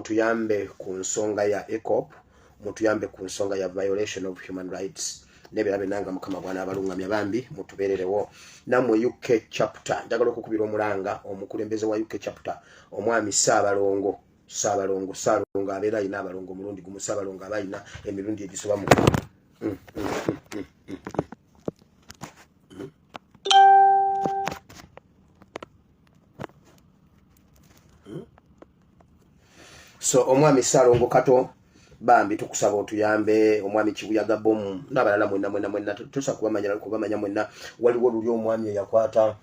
mutuyambe ku nsonga ya ECOP, mutuyambe ku nsonga ya violation of human rights. Nebirabe nanga mukama bwana abalungamya bambi mutubererewo. Namwe UK chapter njagala okukubira omulanga omukulembeze wa UK chapter omwami Saabalongo abeera ina abalongo mulundi gumu Saabalongo abayina emirundi egisoba mu so omwami Saalongo kato bambi tukusaba otuyambe omwami Kibuyaga bomu nabalala mwenna tusa kubamanya mwenna waliwo luli omwami yakwata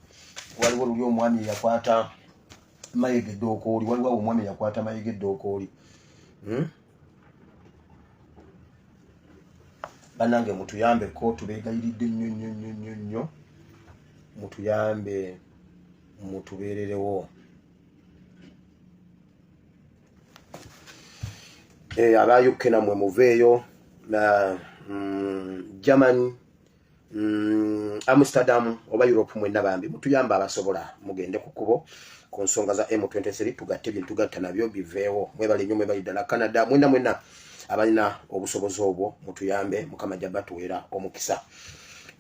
Mayege Dokoli waliwo omwami yakwata Mayege Dokoli banange mutuyambe ko tubegayiridde nnyo mutuyambe mutubererewo aba UK namwe muveeyo na Germany Amsterdam oba Europe mwenna bambi mutuyamba abasobola mugende ku kubo ku nsonga za M23 tugatte bintu tugatta nabyo biveewo mwebali nnyo mwebali ddala Canada mwenna abalina obusobozi obwo mutuyambe mukama jjaba tuweera omukisa.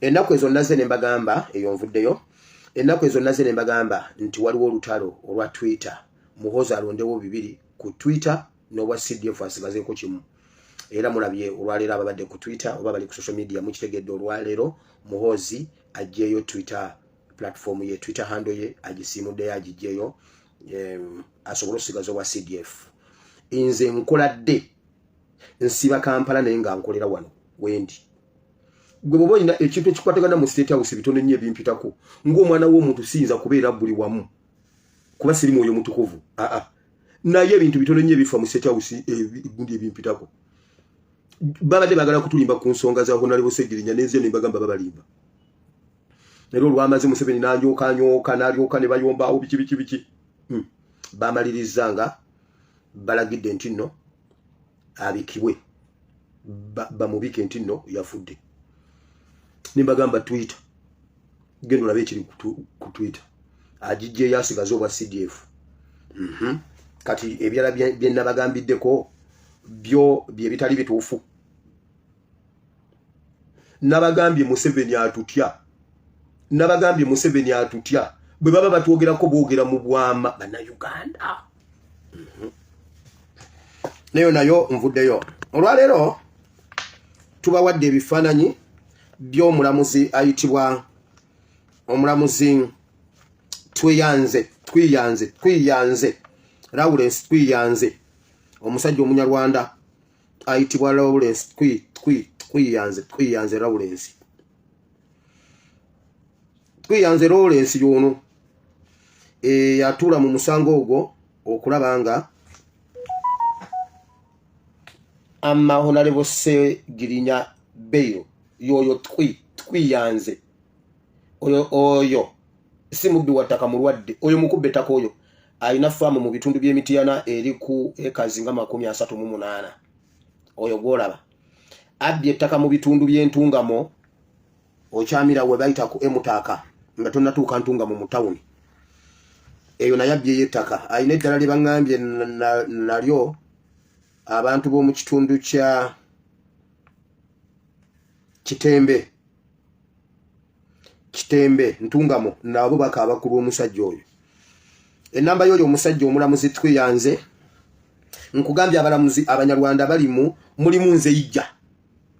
Ennaku ezo naze ne mbagamba eyonvuddeyo nti waliwo olutalo olwa Twitter Muhoozi alondewo bibiri ku Twitter n'obwa CDF asigazeeko kimu. Era mulabye olwaleero ababadde ku Twitter oba bali ku social media mukitegedde olwaleero Muhoozi ajjeeyo Twitter platform ye Twitter handle ye agisimudde agijeeyo asobola osigaza obwa CDF. Nze nkoladde nsiba Kampala naye nga nkolera wano wendi. Gwe bwoba olina ekintu ekikwatagana mu State House bitono nnyo ebimpitako ng'omwana w'omuntu siyinza kubeera buli wamu kuba siri mwoyo mutukuvu naye ebintu bitono nnyo ebifa mu State House egundi ebimpitako babadde bagala kutulimba ku nsonga za Honorable Segirinya nenze ne mbagamba babalimba lero olwamaze Museveni n'alyoka n'alyoka ne bayombaawo biki bamalirizanga balagidde nti nno abikibwe bamubike nti nno yafudde. Nimbagamba Twitter gendo labe ekiri ku Twitter ajijje yasigaza obwa CDF kati ebyala bye nabagambiddeko byo bye bitali bituufu. Nabagambye Museveni atutya bwe baba batwogerako boogera mu bwama bana Uganda nayo nvuddeyo. Olwaleero tubawadde ebifaananyi by'omulamuzi ayitibwa omulamuzi Twiyanze Lawrence Twiyanze omusajja omunyarwanda ayitibwa Lawrence Twiyanze Lawrence yono yatuula mu musango ogwo okulaba nga Honorable Segirinya Bayo yoyo Twiyanze oyo simubbi wattaka mulwadde oyo mukubbe ettaka oyo alina faamu mu bitundu by'Emityana eri ku ekazi nga 38 oyo gwolaba abbye ettaka mu bitundu by'Entungamo okyamira we bayita ku Emutaka nga tonnatuuka Ntungamo mu tawuni eyo naye abbyeyo ettaka alina eddala lye baŋŋambye nalyo abantu b'omu kitundu kya Kitembe Ntungamo nabo bakaaba ku lw'omusajja oyo. Ennamba y'oyo omusajja omulamuzi Twiyanze nkugambye abalamuzi abanyarwanda mulimu nze ijja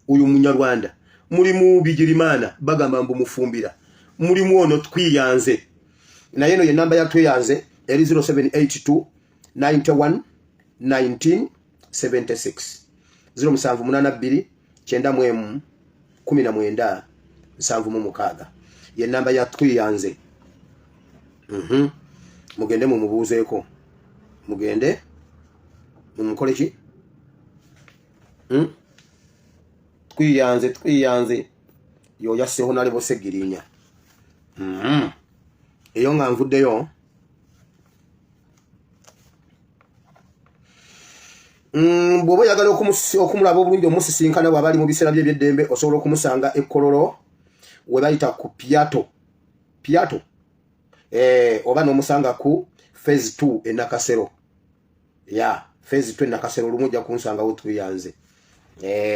oyo munyarwanda mulimu Bigirimana bagamba mbu mufumbira mulimu ono Twiyanze naye eno y'ennamba ya Twiyanze eri 0782 91 19 76 0782 91 19 76 ye namba ya Twiyanze. Mugende mumubuuzeeko mugende mumukole ki Twiyanze yo yasse Honorable Segirinya eyo nga nvuddeyo bw'oba oyagala okumulaba obulungi omusisinkana bw'aba ali mu biseera bye eby'eddembe osobola okumusanga Ekkololo we bayita ku Piato oba n'omusanga ku Phase 2 e Nakasero phase 2 nakasero lumoja kunsanga utuyanze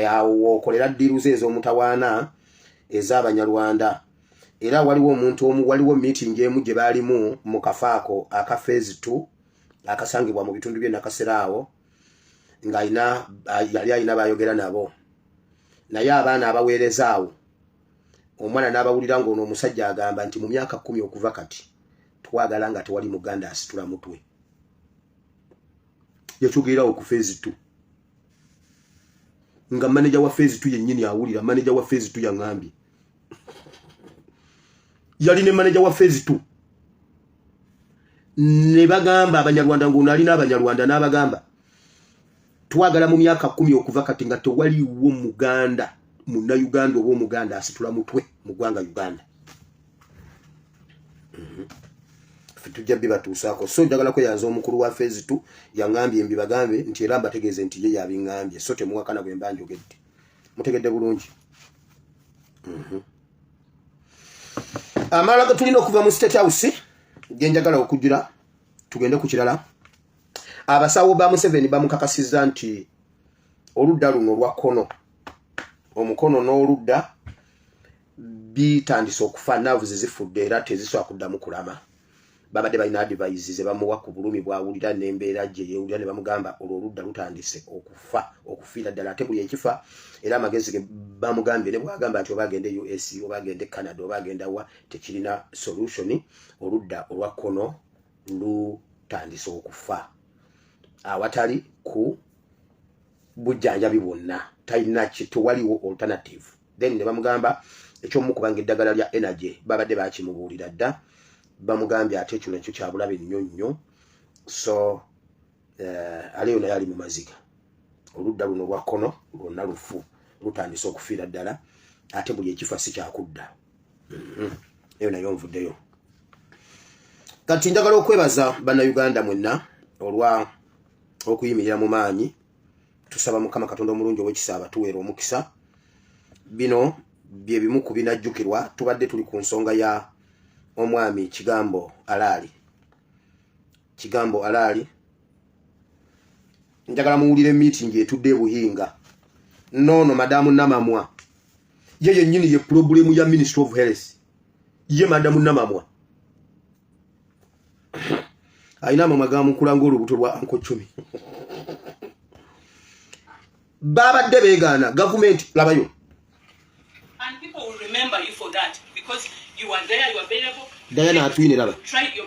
awo kolera diruze ezo mutawana ez'Abanyarwanda era waliwo omuntu waliwo meeting emu gye balimu mu kafaako aka phase 2 akasangibwa mu bitundu bye nakaserawo nga yali ayina bayogera nabo naye abaana abaweerezaawo omwana n'abawulira ng'ono omusajja agamba nti mu myaka 10 okuva kati twagala nga tewali muganda asitula mutwe yakyogerawo ku phase 2 nga manager wa phase 2 yennyini awulira manager wa phase 2 yangambye yali ne manager wa phase 2 ne bagamba Abanyarwanda ng'ono ali n'Abanyarwanda n'abagamba twagala mu myaka 10 okuva kati nga tewaliwo muganda Munnayuganda oba omuganda asitula mutwe mu ggwanga Uganda. Tujja bibatuusaako so njagala kweyanza omukulu wa phase 2 yangambye mbibagambe nti era mbategeeze nti ye yabingambye so temuwakana bwe mba njogedde mutegedde bulungi. Amala tulina okuva mu State House gye njagala okujjira tugende ku kirala. Abasawo ba Museveni bamukakasizza nti oludda luno lwa kono omukono n'oludda bitandise okufa naavu zifudde era tezisobola kuddamu kulama. Babadde balina advice ze bamuwa ku bulumi bwawulira n'embeera gye yeewulira ne bamugamba oludda lutandise okufiira ddala ate buli ekifa era amagezi ge bamugambye ne bwagamba nti oba agende US oba agende Canada oba agenda wa tekirina solution oludda olwa kono lutandise okufa awatali ku bujjanjabi bwonna talina kitwaliwo alternative. Then ne bamugamba ekyomukubanga eddagala lya energy babadde bakimubuulira dda bamugambye ate ekyo nakyo kyabulabe nnyo nnyo so aliyo naye ali mu maziga oludda luno lwa kono lwonna lufu lutandise okufiira ddala ate buli ekifa si kyakudda eyo nayo nvuddeyo. Kati njagala okwebaza bannayuganda mwenna olwa okuyimirira mu maanyi. Tusaba Mukama Katonda omulungi ow'ekisa tuweera omukisa. Bino bye bimu ku binajjukirwa tubadde tuli ku nsonga ya omwami Kigambo Alaali. Kigambo Alaali njagala muwulire meeting etudde Buhinga. Nono madamu Namamwa ye yennyini ye problem ya Ministry of Health ye madamu Namamwa ayina amagamu kulanga olubuto lwa Anko Chumi. Babadde beegaana government labayo. And people will remember you for that because you are there, you are available. Diana atwine laba.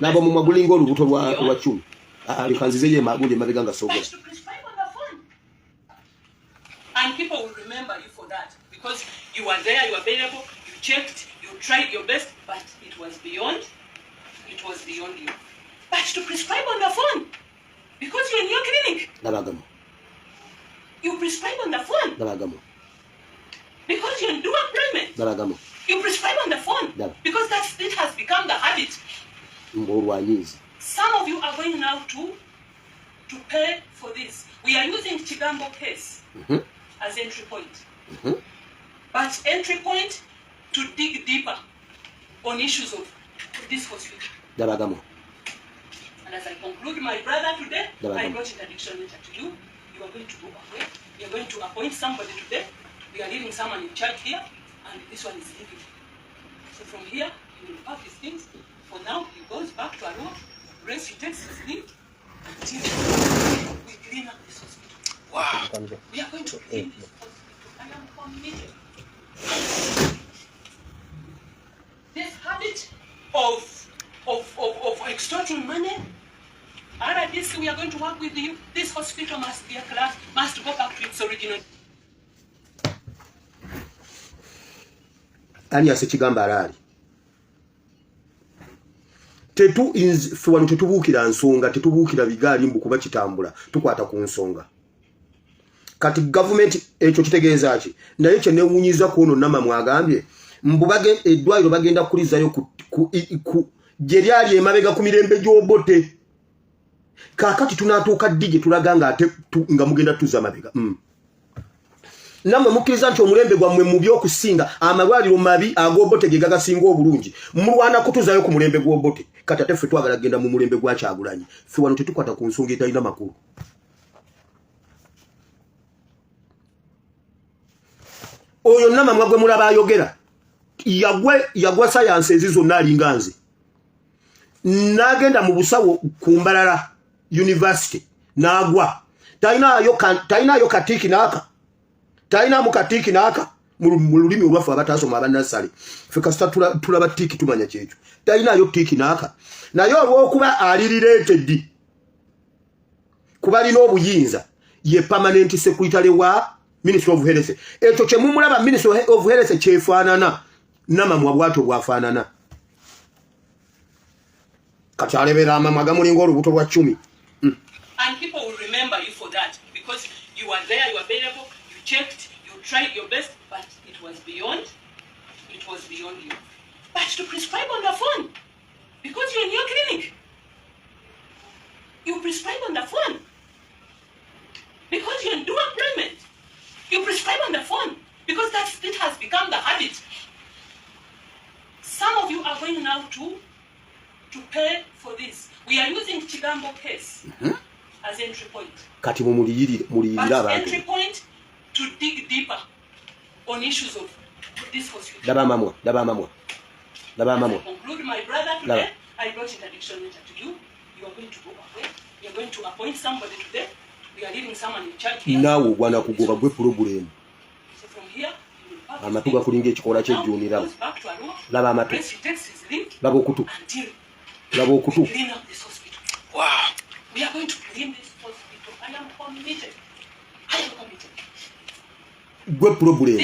Nabo mu magulingo olubuto lwa Chumi. Alikanzize ye magundi mabeganga soga. And people will remember you for that because you are there, you are available, you checked, you tried your best, but it was beyond you. But to prescribe on the phone because you're in your clinic. Nabagamo. You prescribe on the phone. Nabagamo. Because you do employment. Nabagamo. You prescribe on the phone. Because it has become the habit. Some of you are going now to pay for this. We are using Chigambo case as entry point. But entry point to dig deeper on issues of this hospital. Nabagamo. And as I conclude my brother today, I brought interdiction letter to you. You are going to go away. We are going to appoint somebody today. We are leaving someone in charge here, and this one is leaving. So from here, he will pack his things. For now, he goes back to Arua, rest, he takes his leave, until we clean up this hospital. Wow. We are going to clean this hospital. I am committed. This habit of extorting money, RDC, we are going to work with you. This hospital must be a class, must go back to its original. Ani ase Kigamba Alaali. Wano tetubuukira nsonga, tetubuukira bigaali mbu kuba kitambula, tukwata ku nsonga. Kati government ekyo kitegeeza ki? Naye kye neewuunyiza ku ono Namamwa agambye, mbu eddwaliro bagenda kulizayo gye lyali emabega ku mirembe gy'Obote. Kaakati tunaatuuka ddi gye tulaga nga mugenda tuzza mabega. Namwe mukkiriza nti omulembe gwammwe mubi okusinga amalwaliro mabi ag'Obote ge gagasinga obulungi. Mulwana kutuzayo ku mulembe gw'Obote. Kati ate ffe twagala genda mu mulembe gwa Kyagulanyi. Ffe wano tetukwata ku nsonga etalina makulu. oyo namamwa gwe mulaba ayogera yagwa science ezizo nalinganze nagenda mu busawo ku Mbalala University nagwa talinayo katiki naka talina mu katiki naka mu lulimi olwafu abatasoma abanasale ffe kasita tulaba tiki tumanya kyekyo talinayo tiki naka naye olw'okuba ali related kuba alina obuyinza ye permanent secretary wa Ministry of Health ekyo kye mumulaba Ministry of Health kyefaanana namamwa bwato bwafaanana kati alebera amamwa gamulinga olubuto lwa 10 and people will remember you for that because you were there, you were available, you checked, you tried your best, but it was beyond you. But to prescribe on the phone, because you're in your clinic, you prescribe on the phone. Because you're in dual employment, you prescribe on the phone, because it has become the habit. Some of you are going now to pay for this. We are using Chigambo case as entry point. Kati muliyirira But entry point to dig deeper on issues of this hospital. Daba mamwa. I conclude, my brother, today, I brought interdiction letter to you. You are going to go away. You are going to appoint somebody today. We are leaving someone in charge here. Nawo gwana kugoba gwe problem. So from here, you will pass. Amatuga kulinga ekikola ky'ejjunira. Laba amatu. Laba okutu. Laba okutu. Clean up this hospital. Wow. We are going to clean this hospital. I am committed. Gwe problem.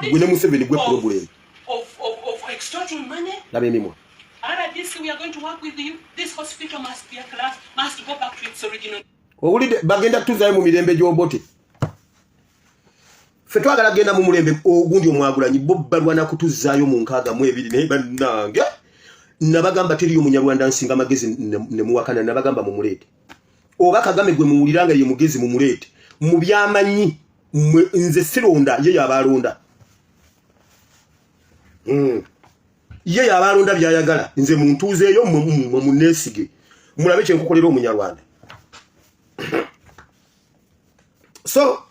Gwe ne Museveni gwe problem. Of extorting money. Laba emimwa. RDC, we are going to work with you. This hospital must be a class, must go back to its original. Owulidde bagenda tuzayo mu mirembe gy'obote. Ffe twagala genda mu mulembe ogundi omwagulanyi bo balwana kutuzaayo mu 62 naye bannange nabagamba teriyo munyarwanda nsinga magezi ne muwakana nabagamba mu muleete. Oba Kagame gwe muwuliranga ye mugezi mu muleete. Mu byamanyi nze sironda ye yabalonda. Ye yabalonda byayagala nze muntuuzeeyo mu munesige. Mulabe kye nkukolera omunyarwanda. So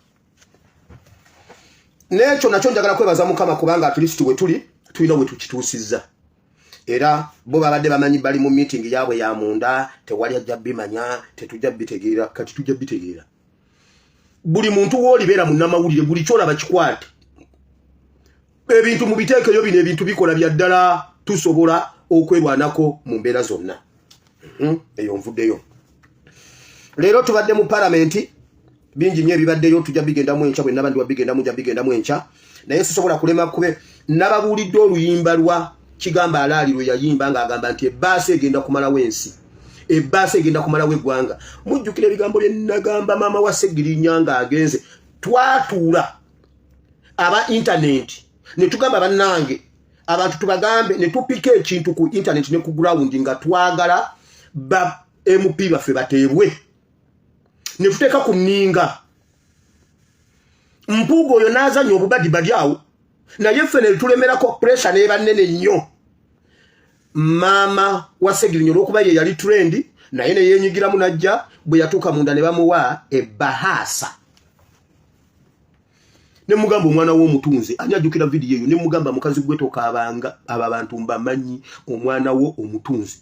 nekyo nakyo njagala kwebaza Mukama kubanga at least we tulina we tukituusizza. Era bo babadde bamanyi bali mu meeting yaabwe ya munda tewali ajja bimanya tetujja bitegeera kati tujja bitegeera. Buli muntu w'olibeera mu namawulire buli kyolaba kikwate. Ebintu mu biteekeyo bino ebintu bikola bya ddala tusobola okwerwanako mu mbeera zonna. Eyo nvuddeyo. Leero tubadde mu parliament bingi nnyo ebibaddeyo tujja bigendamu enkya bwe nabandi wabigendamu nja bigendamu enkya naye sisobola kulema kube nababuulidde oluyimba lwa Kigamba Alaali lwe yayimba ng'agamba nti ebbaasa egenda kumalawo ensi ebbaasa egenda kumalawo eggwanga. Mujjukira ebigambo bye nagamba maama wa Ssegirinya ng'agenze twatuula aba internet ne tugamba bannange abantu tubagambe ne tupika ekintu ku internet ne ku ground nga twagala ba MP baffe bateebwe ne tuteeka ku nninga. Mpuuga oyo n'azanya obubadibadi awo naye ffe ne tulemerako pressure n'eba nnene nnyo. Maama wa Ssegirinya olw'okuba ye yali trend naye ne yeenyigiramu n'ajja bwe yatuuka munda ne bamuwa ebbahaasa. Ne mugamba omwana w'omutunzi anyajjukira vidiyo eyo ne mugamba mukazi gwe tokaabanga abo abantu mbamanyi omwana wo omutunzi.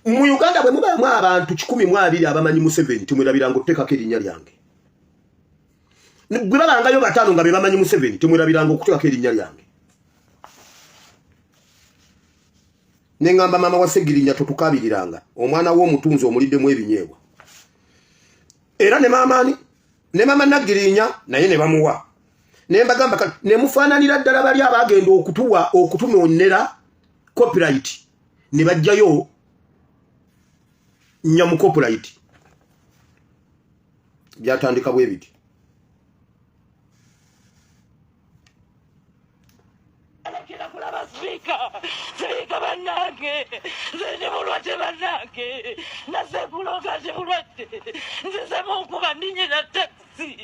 Mu Uganda bwe mubaamu abantu 120 abamanyi Museveni temwerabiranga okuteekako erinnya lyange. Gwe babangayo 5 nga be bamanyi Museveni temwerabiranga okuteekako erinnya lyange. Ne ngamba maama wa Ssegirinya totukabiriranga omwana w'omutunzi omuliddemu ebinyeebwa. Era ne maama Nagirinya naye ne bamuwa. Ne mbagamba ne mufaananira ddala bali abagenda okutunoonera copyright ne bajjayo nyamu copyright byatandika bwe biti. Sirika bannange nze mulwadde bannange nasekuloga nze mulwadde nzize munkuba ndinyira taxi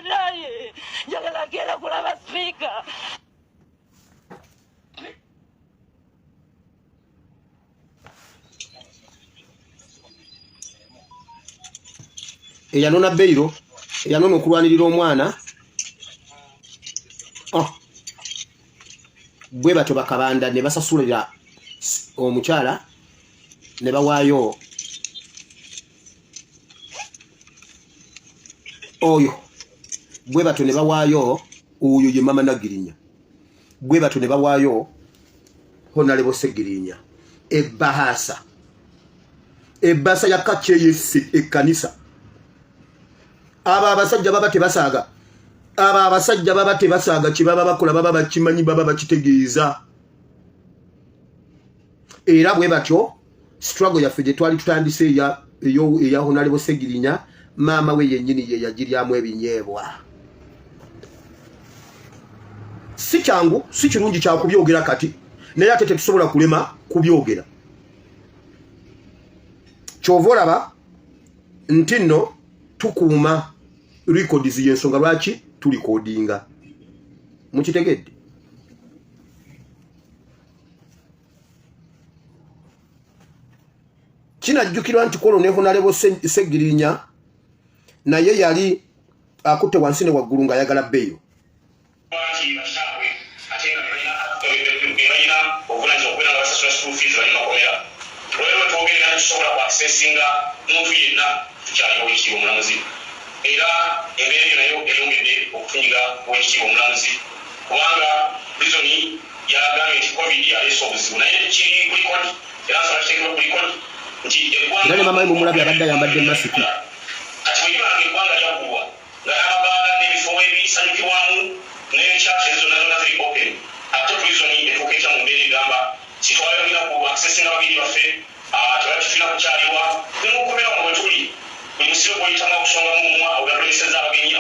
naye njagala genda kulaba sipiika. Eyanona Beiro eyanona okulwanirira omwana bwe bato bakabanda ne basasulira omukyala ne bawaayo oyo bwe bato ne bawaayo oyo ye mama Nagirinya bwe bato ne bawaayo Honorable Segirinya ebbasa ya KCS ekkanisa aba abasajja baba tebasaaga aba abasajja baba tebasaaga kibaba bakola baba bakimanyi baba bakitegeeza era bwe batyo struggle yaffe gye twali tutandise eya Honorable Segirinya mama we yennyini ye yagiryamu ebinyeebwa si kyangu si kirungi kya kubyogera kati naye ate tetusobola kulema kubyogera kyova olaba nti nno tukuuma records y'ensonga lwaki tulikodinga mukitegedde kinajjukirwa nti Colonel Honorable Segirinya naye yali akutte wansi ne waggulu ng'ayagala bbeeyo singa muntu yenna tukyaliwo ekitiibwa omulamuzi era embeera nayo eyongedde okufunyiga ow'ekitiibwa omulamuzi kubanga prisoni yagambye nti covid yaleese obuzibu naye kiri ku likodi era nsaba kiteekebwa ku likodi nti era ne mama we mumulabye abadde ayambadde masiki kati bwegibanga eggwanga lyaggulwa nga n'amabaala n'ebifo ebisanyukirwamu n'enkyaki ezo nazona ziri open ate prisoni etuuka etya mu mbeera egamba kitwayogera ku akisesinga babiri baffe tebakifina kukyalibwa nemukubeera mu bwetuli buli musibe gw'oyitamu okusongamu mumwa obulalemeseza abagenyi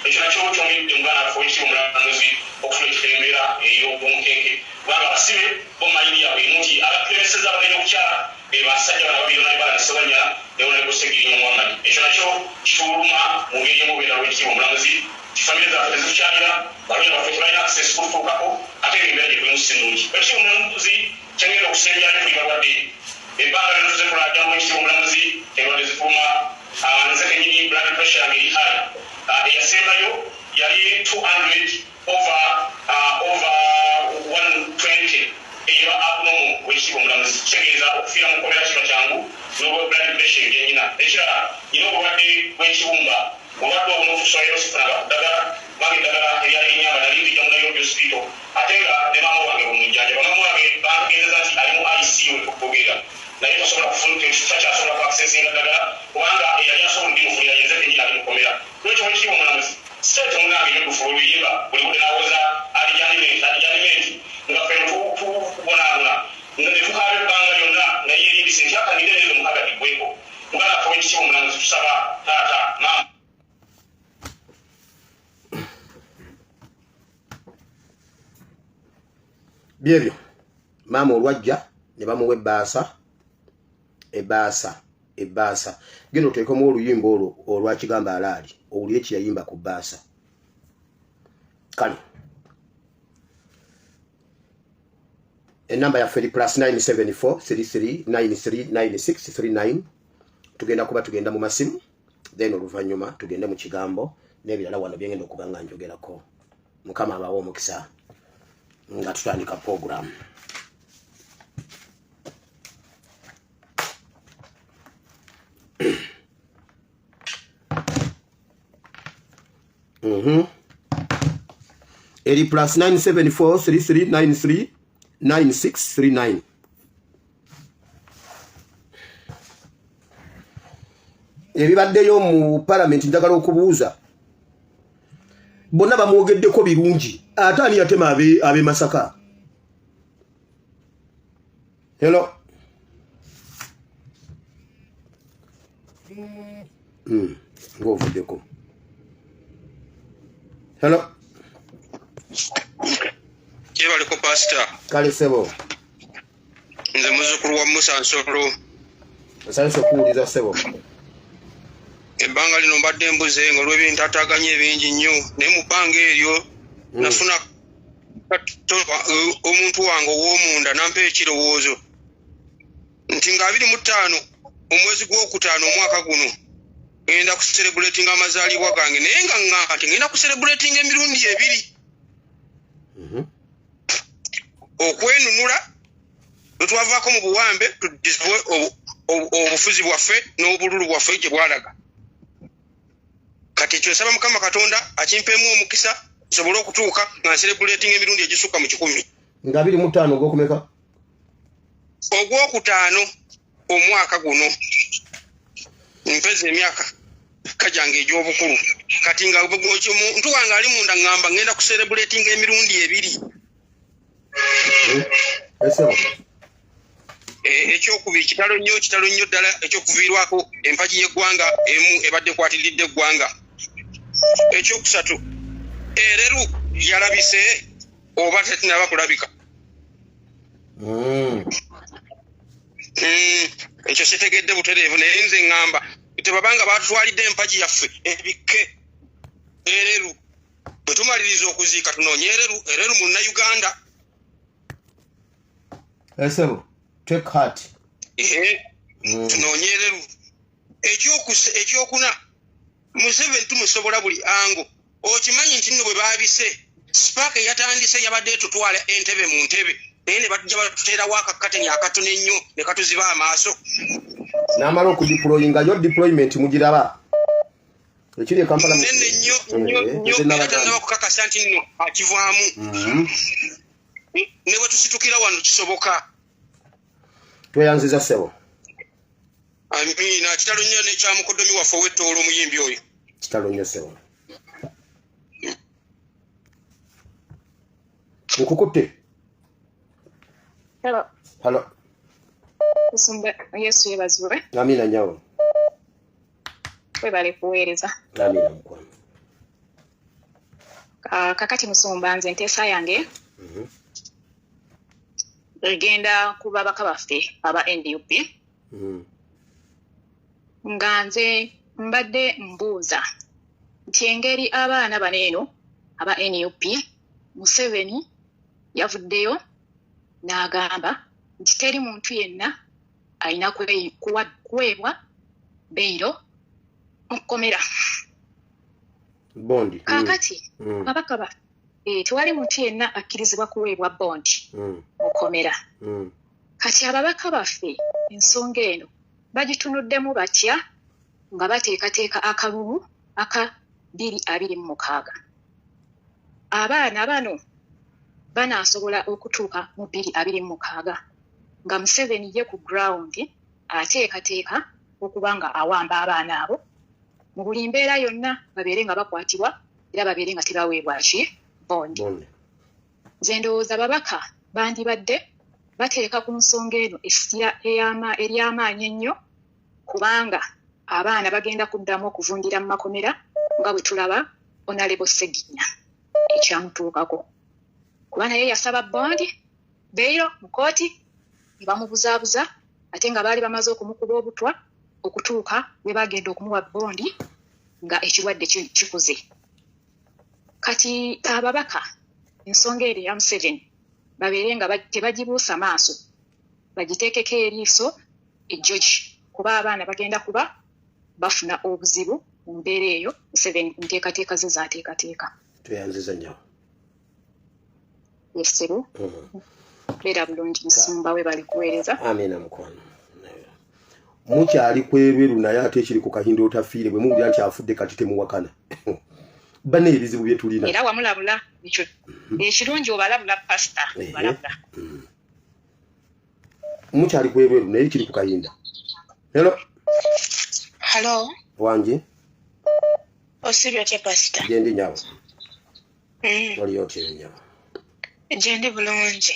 ekyo nakyo kyongedde muganda waffe ow'ekitiibwa omulamuzi okufuna ekifembeera ey'obwonkenke kubanga abasibe bomumayini yabwe nti abalemeseza abagenyi okukyala basajja bana babiri nalibala nesewanya ne Honorable Segirinya Muhammad ekyo nakyo kituluma mu ngeri y'omubeera w'ekitiibwa omulamuzi famire zaffe tezitukyalira balonyi baffe tebalina access kututuukako ate ng'embeera gye kulimu si nnungi ekitiibwa omulamuzi kyengenda okusembyali kuli balwadde ebbanga lino tuze tulajja mu ekitiibwa omulamuzi endwadde zituluma nze kenyini blood pressure yange eri high eyasembayo yali 200 over 120 eyo abnormal w'ekitiibwa omulamuzi kitegeeza okufiira mu kukomera kiba kyangu n'obwa blood pressure ebyenyina ekirala nyina obulwadde bw'ekibumba obulwadde obwo n'okuswayiro sifunanga ddagala bange eddagala eryali enyamba nali ndijja mu Nairobi hospital ate nga ne maama wange bwemujjanjaba maama wange bantegeezeza nti ali mu ICU ekukugera naye tosobola kufuna kuaccessinga ddagala kubanga eyali asobola ndimufunira yenze kenyini ali mukomera lwekyo w'ekitiibwa omulamuzi site munange nyodufu oluyimba buli budde nawoza alijanimenti nga ffe tubonaabona ne tukaaba ebbanga lyonna naye erindise nti akanire nezo mukaga tiggweko muganda waffe w'ekitiibwa omulamuzi tusaba taata maama byebyo maama olwajja ne bamuwa ebbaasa genda oteekemu oluyimba olwo olwakigamba alaali owulire kyeyayimba ku bbaasa kale enamba yaffe eri +974 33939639 tugenda kuba tugenda mu masimu then oluvannyuma tugende mu kigambo n'ebirala wano byengenda okuba nga njogerako mukama abawa omukisa nga tutandika program eri +974 33939639 ebibaddeyo mu parliament njagala okubuuza bonna bamwogeddeko birungi ate ani yatema abe Masaka hello ngovuddeko hello kyebaliko pastor kale sebo nze muzzukulu wa Musa Nsolo osalese okuwuliza sebo ebbanga lino mbadde mbuze nga olw'ebintu ataaganya ebingi nnyo naye mu bbanga eryo nafuna omuntu wange ow'omunda nampa ekirowoozo nti nga 25 omwezi gw'okutaano omwaka guno ngenda kuserebuletinga amazaalibwa gange naye nga ŋŋamba nti ngenda kuserebuletinga emirundi ebiri okwenunula twavaako mu buwambe tudizibwe obufuzi bwaffe n'obululu bwaffe gye bwalaga. Kati ekyo nsaba Mukama Katonda akimpeemu omukisa nsobole okutuuka nga nserebuleetinga emirundi egisukka mu 10. Nga 25 ogwokumeka? Ogwokutaano omwaka guno mpeza emyaka kajange egy'obukulu. Kati nga muntu wange ali munda ngamba ngenda kuserebuleetinga emirundi 2. Ekyokubiri kitalo nnyo ddala ekyokuviirwako empagi y'eggwanga emu ebadde kwatiridde eggwanga. Ekyokusatu ereru yalabise oba tetinaba kulabika. Ekyo kitegedde butereevu naye nze ngamba tebabanga batutwalidde empagi yaffe ebikke ereru bwe tumaliriza okuziika tunoonye ereru mu Uganda. Esebo take heart. Tunoonye ereru. Ekyokuna Museveni tumusobola buli ango. Okimanyi nti nno bwe baabise Spark yatandise yabadde tutwala entebe mu ntebe naye ne batujja batuteerawo akakateni akatono ennyo ne katuziba amaaso. N'amala okudeployinga yo deployment mugiraba. Ekiri Kampala nene nnyo natanaba kukakasa nti nno akivaamu. Ne bwe tusitukira wano kisoboka. Tweyanziza Sebo. Amina kitalo nnyo n'ekya mukoddomi waffe ow'ettoolo omuyimbi oyo. Kitalo nnyo Sebo. Nkukutte. Hello. Kusumba Yesu yebazibwe. Amina nyawo. Webale kuweereza. Amina mkwano. Kakati Musumba nze nteesa yange. Egenda ku babaka baffe aba NDUP. Nga nze mbadde mbuuza nti engeri abaana baneeno aba NUP Museveni yavuddeyo n'agamba nti teri muntu yenna alina kuweebwa beiro mukomera. Bondi. Kakati babaka baffe tewali muntu yenna akkirizibwa kuweebwa bondi mukomera. Kati ababaka baffe ensonga eno bagitunuddemu batya nga bateekateeka akalulu aka 226. Abaana bano banaasobola okutuuka mu 226 nga Museveni ye ku ground ateekateeka okuba nga awamba abaana abo mu buli mbeera yonna babeere nga bakwatibwa era babeere nga tebaweebwa ki bondi. Nze ndowooza babaka bandibadde bateeka ku nsonga eno ery'amaanyi ennyo kubanga abaana bagenda kuddamu okuvundira mu makomera nga bwe tulaba Honorable Sseginya ekyamutuukako. Kuba naye yasaba bondi beiro mu kooti ne bamubuzaabuza ate nga baali bamaze okumukuba obutwa okutuuka bwe bagenda okumuwa bondi nga ekirwadde kikuze. Kati ababaka ensonga eri ya Museveni babeere nga tebagibuusa maaso bagiteekeko eriiso ejjogi kuba abaana bagenda kuba bafuna obuzibu mu mbeera eyo Museveni ku nteekateeka ze zaateekateeka. Tweyanziza nnyo. Yesero. Beera bulungi Musumba we bali kuweereza. Amina mukwano. Mukyali kwereru naye ate ekiri ku kahindo otafiire bwe muwulira nti afudde kati temuwakana. Bane ebizibu bye tulina. Era wamulabula ekyo. Ekirungi obalabula pastor obalabula. Mukyali kwereru naye ekiri ku kahindo. Hello. Wangi. Osibya kya pastor. Jendi nyawo. Wali yote nyawo. Jendi bulungi.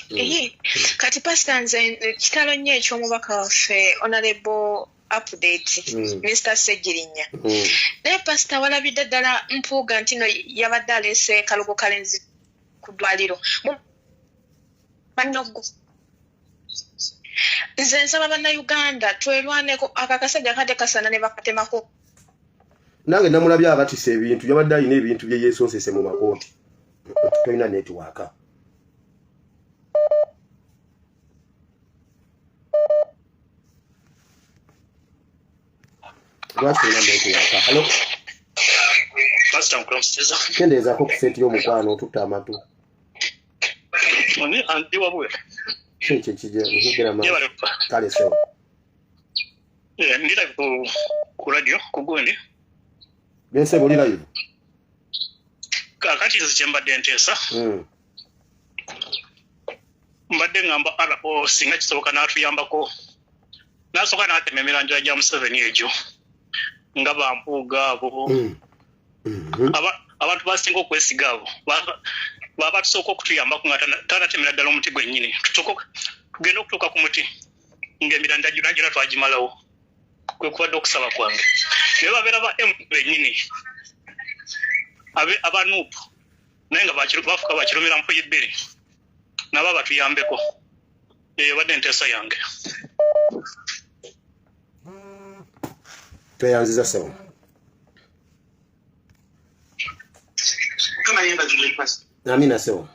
Kati pastor nze kitalo nnyo eky'omubaka waffe Honorable update Mr. Segirinya. Naye pastor walabidde ddala mpuuga nti no yabadde aleese kalugo kalenzi ku ddwaliro. Nze nsaba bannayuganda twerwaneko akakasajja kade kasana ne bakatemako. Nange namulabye abatisa ebintu yabadde alina ebintu bye yeesosese mu makooti. Toyina netiwaaka. Hello. Pastor Mkromsteza. Kendeeza ko kusenti y'omukwano otutta amatu. Oni andi wabwe. Kale so. Ndira ku radio kugundi. Bense boli live. Kakati zichembadde ntesa. Mbadde ngamba RO singa kisoboka n'atuyambako. Nasoka n'atema emiranja gya Museveni egyo. Nga bampuuga abo. Abantu basinga okwesiga abo. Baba tusooka okutuyambako nga tanatemera ddala omuti gwennyini. Tugenda okutuuka ku muti ng'emiranja gyonna twagimalawo. Kwe kubadde okusaba kwange. Naye babeera ba M bennyini. Aba NUP naye nga bafuka bakirumira mpuyi bbiri. Nabo batuyambeko. Eyo badde nteesa yange. Tweyanziza sewo. Kama yemba breakfast. Amina sewo.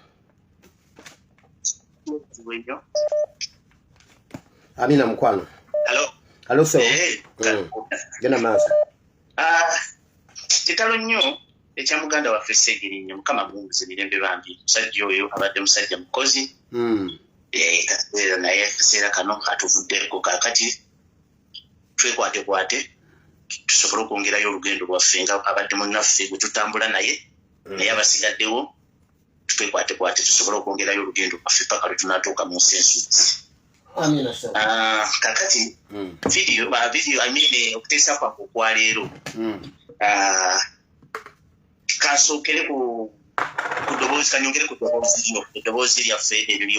Amina mkwano. Hello sewo. Gena maasa. Kitalo nnyo ekya muganda waffe Segirinya mukama munguze mirembe bambi. Musajja oyo abadde musajja mukozi. Naye kaseera kano atuvuddeko kakati twekwate tusobola okwongerayo olugendo lwaffe nga abadde munnaffe gwe tutambula naye abasigaddewo twekwate tusobola okwongerayo olugendo lwaffe paka lwe tunaatuuka mu nsi ensuubuzi. Kakati video okuteesa kwange okwaleero kasookere ku ddoboozi kanyongere ku ddoboozi lyaffe eryo lye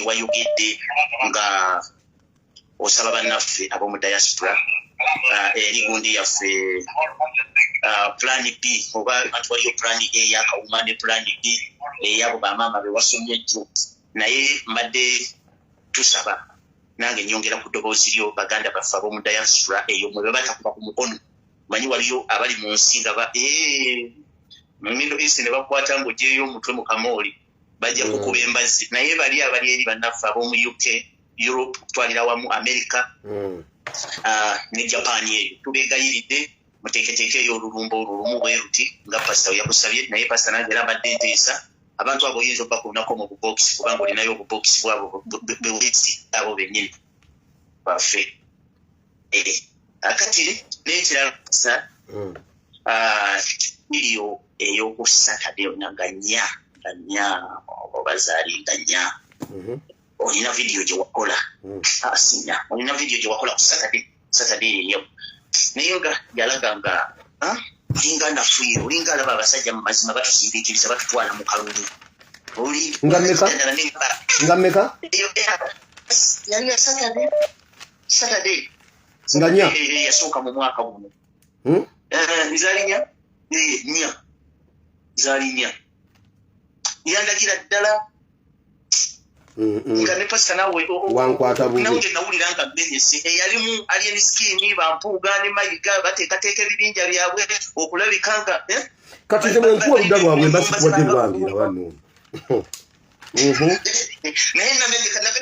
wayogedde nga osaba bannaffe ab'omu diaspora eri gundi yaffe plan B oba abantu waliyo plan A yakawuma ne plan B eyabo bamaama be wasomye ejjo naye mbadde tusaba nange nyongera ku ddoboozi lyo baganda baffe ab'omu diaspora eyo mwe batakuba ku mukono manyi waliyo abali mu nsi nga Middle East ne bakwata ng'ogyeyo omutwe mu kamooli bajja kukuba embazzi naye bali eri bannaffe ab'omu UK Europe kutwalira wamu America ne Japan eyo tubeegayiridde muteeketeeke eyo olulumba olulumu bwe ruti nga pasita yakusabye naye pasita nange era abadde nteesa abantu abo oyinza obakunako mu bubokisi kubanga olinayo obubokisi bwabo bewezi abo bennyini baffe akati n'ekirala sa video eyoku Saturday nganya obazaali nganya olina video gye wakola asinya olina video gye wakola ku Saturday eyo naye nga yalaga nga olinga nafuire olinga alaba abasajja mu mazima batusindiikiriza batutwala mu kalulu nga mmeka yali ya Saturday nganya yasooka mu mwaka guno nzalinya zalinya yandagira ddala nga ne pasita nawe wankwata bubi nawe nawulira nga benyese eyalimu alien skin bampuuga ne mayiga bateekateeka ebibinja byabwe okulabika nga kati nze nkuwa oludda lwabwe mbasikuwadde lwange wano naye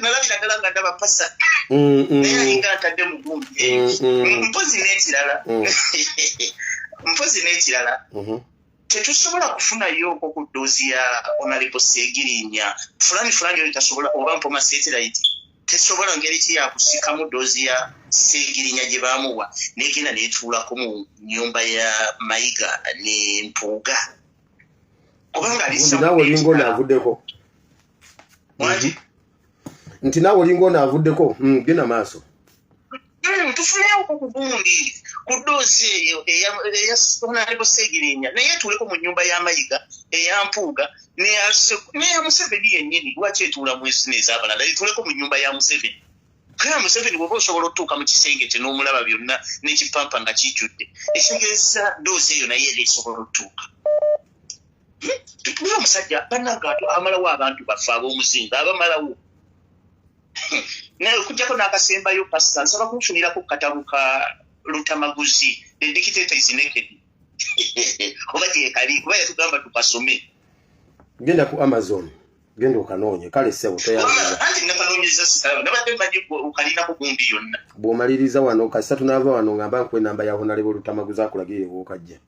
nalabira ddala nga ndaba pasita naye alinga ntadde mu gumbi mpozi n'ekirala tetusobola kufunayo ku ddoozi ya Honorable Segirinya fulani oyo tasobola oba mpoma satellite tesobola ngeri ki yakusikamu ddoozi ya Segirinya gye baamuwa n'egenda n'etuulako mu nnyumba ya Mayiga ne Mpuuga kubanga nawe olinga onaavuddeko nti naawe olinga onaavuddeko genda maaso tufuneyo ku gundi ku ddoozi eyo eya Honorable Segirinya naye tuleko mu nnyumba ya Mayiga eya Mpuuga neya Museveni yennyini lwaki etuula mu ensina ez'abalala tuleko mu nnyumba ya Museveni kaya Museveni bw'oba osobola otuuka mu kisenge kye n'omulaba byonna n'ekipampa nga kijjudde ekitegeeza ddoozi eyo naye era esobola otuuka tutuye omusajja bannanga amalawo abantu baffe ab'omuzinga abamalawo naye okujjako n'akasembayo pasita nsaba kunfunirako katabu ka Lutamaguzi the dictator is naked oba gyekali kuba yatugamba tukasome genda ku Amazon genda okanoonye kale ssebo toyanziza anti nakanoonyeza sitaba nabadde mmanyi okalinako gundi yonna bw'omaliriza wano kasita tunaava wano ngamba nkuwa enamba ya Honorable Lutamaguzi akulagire wookajja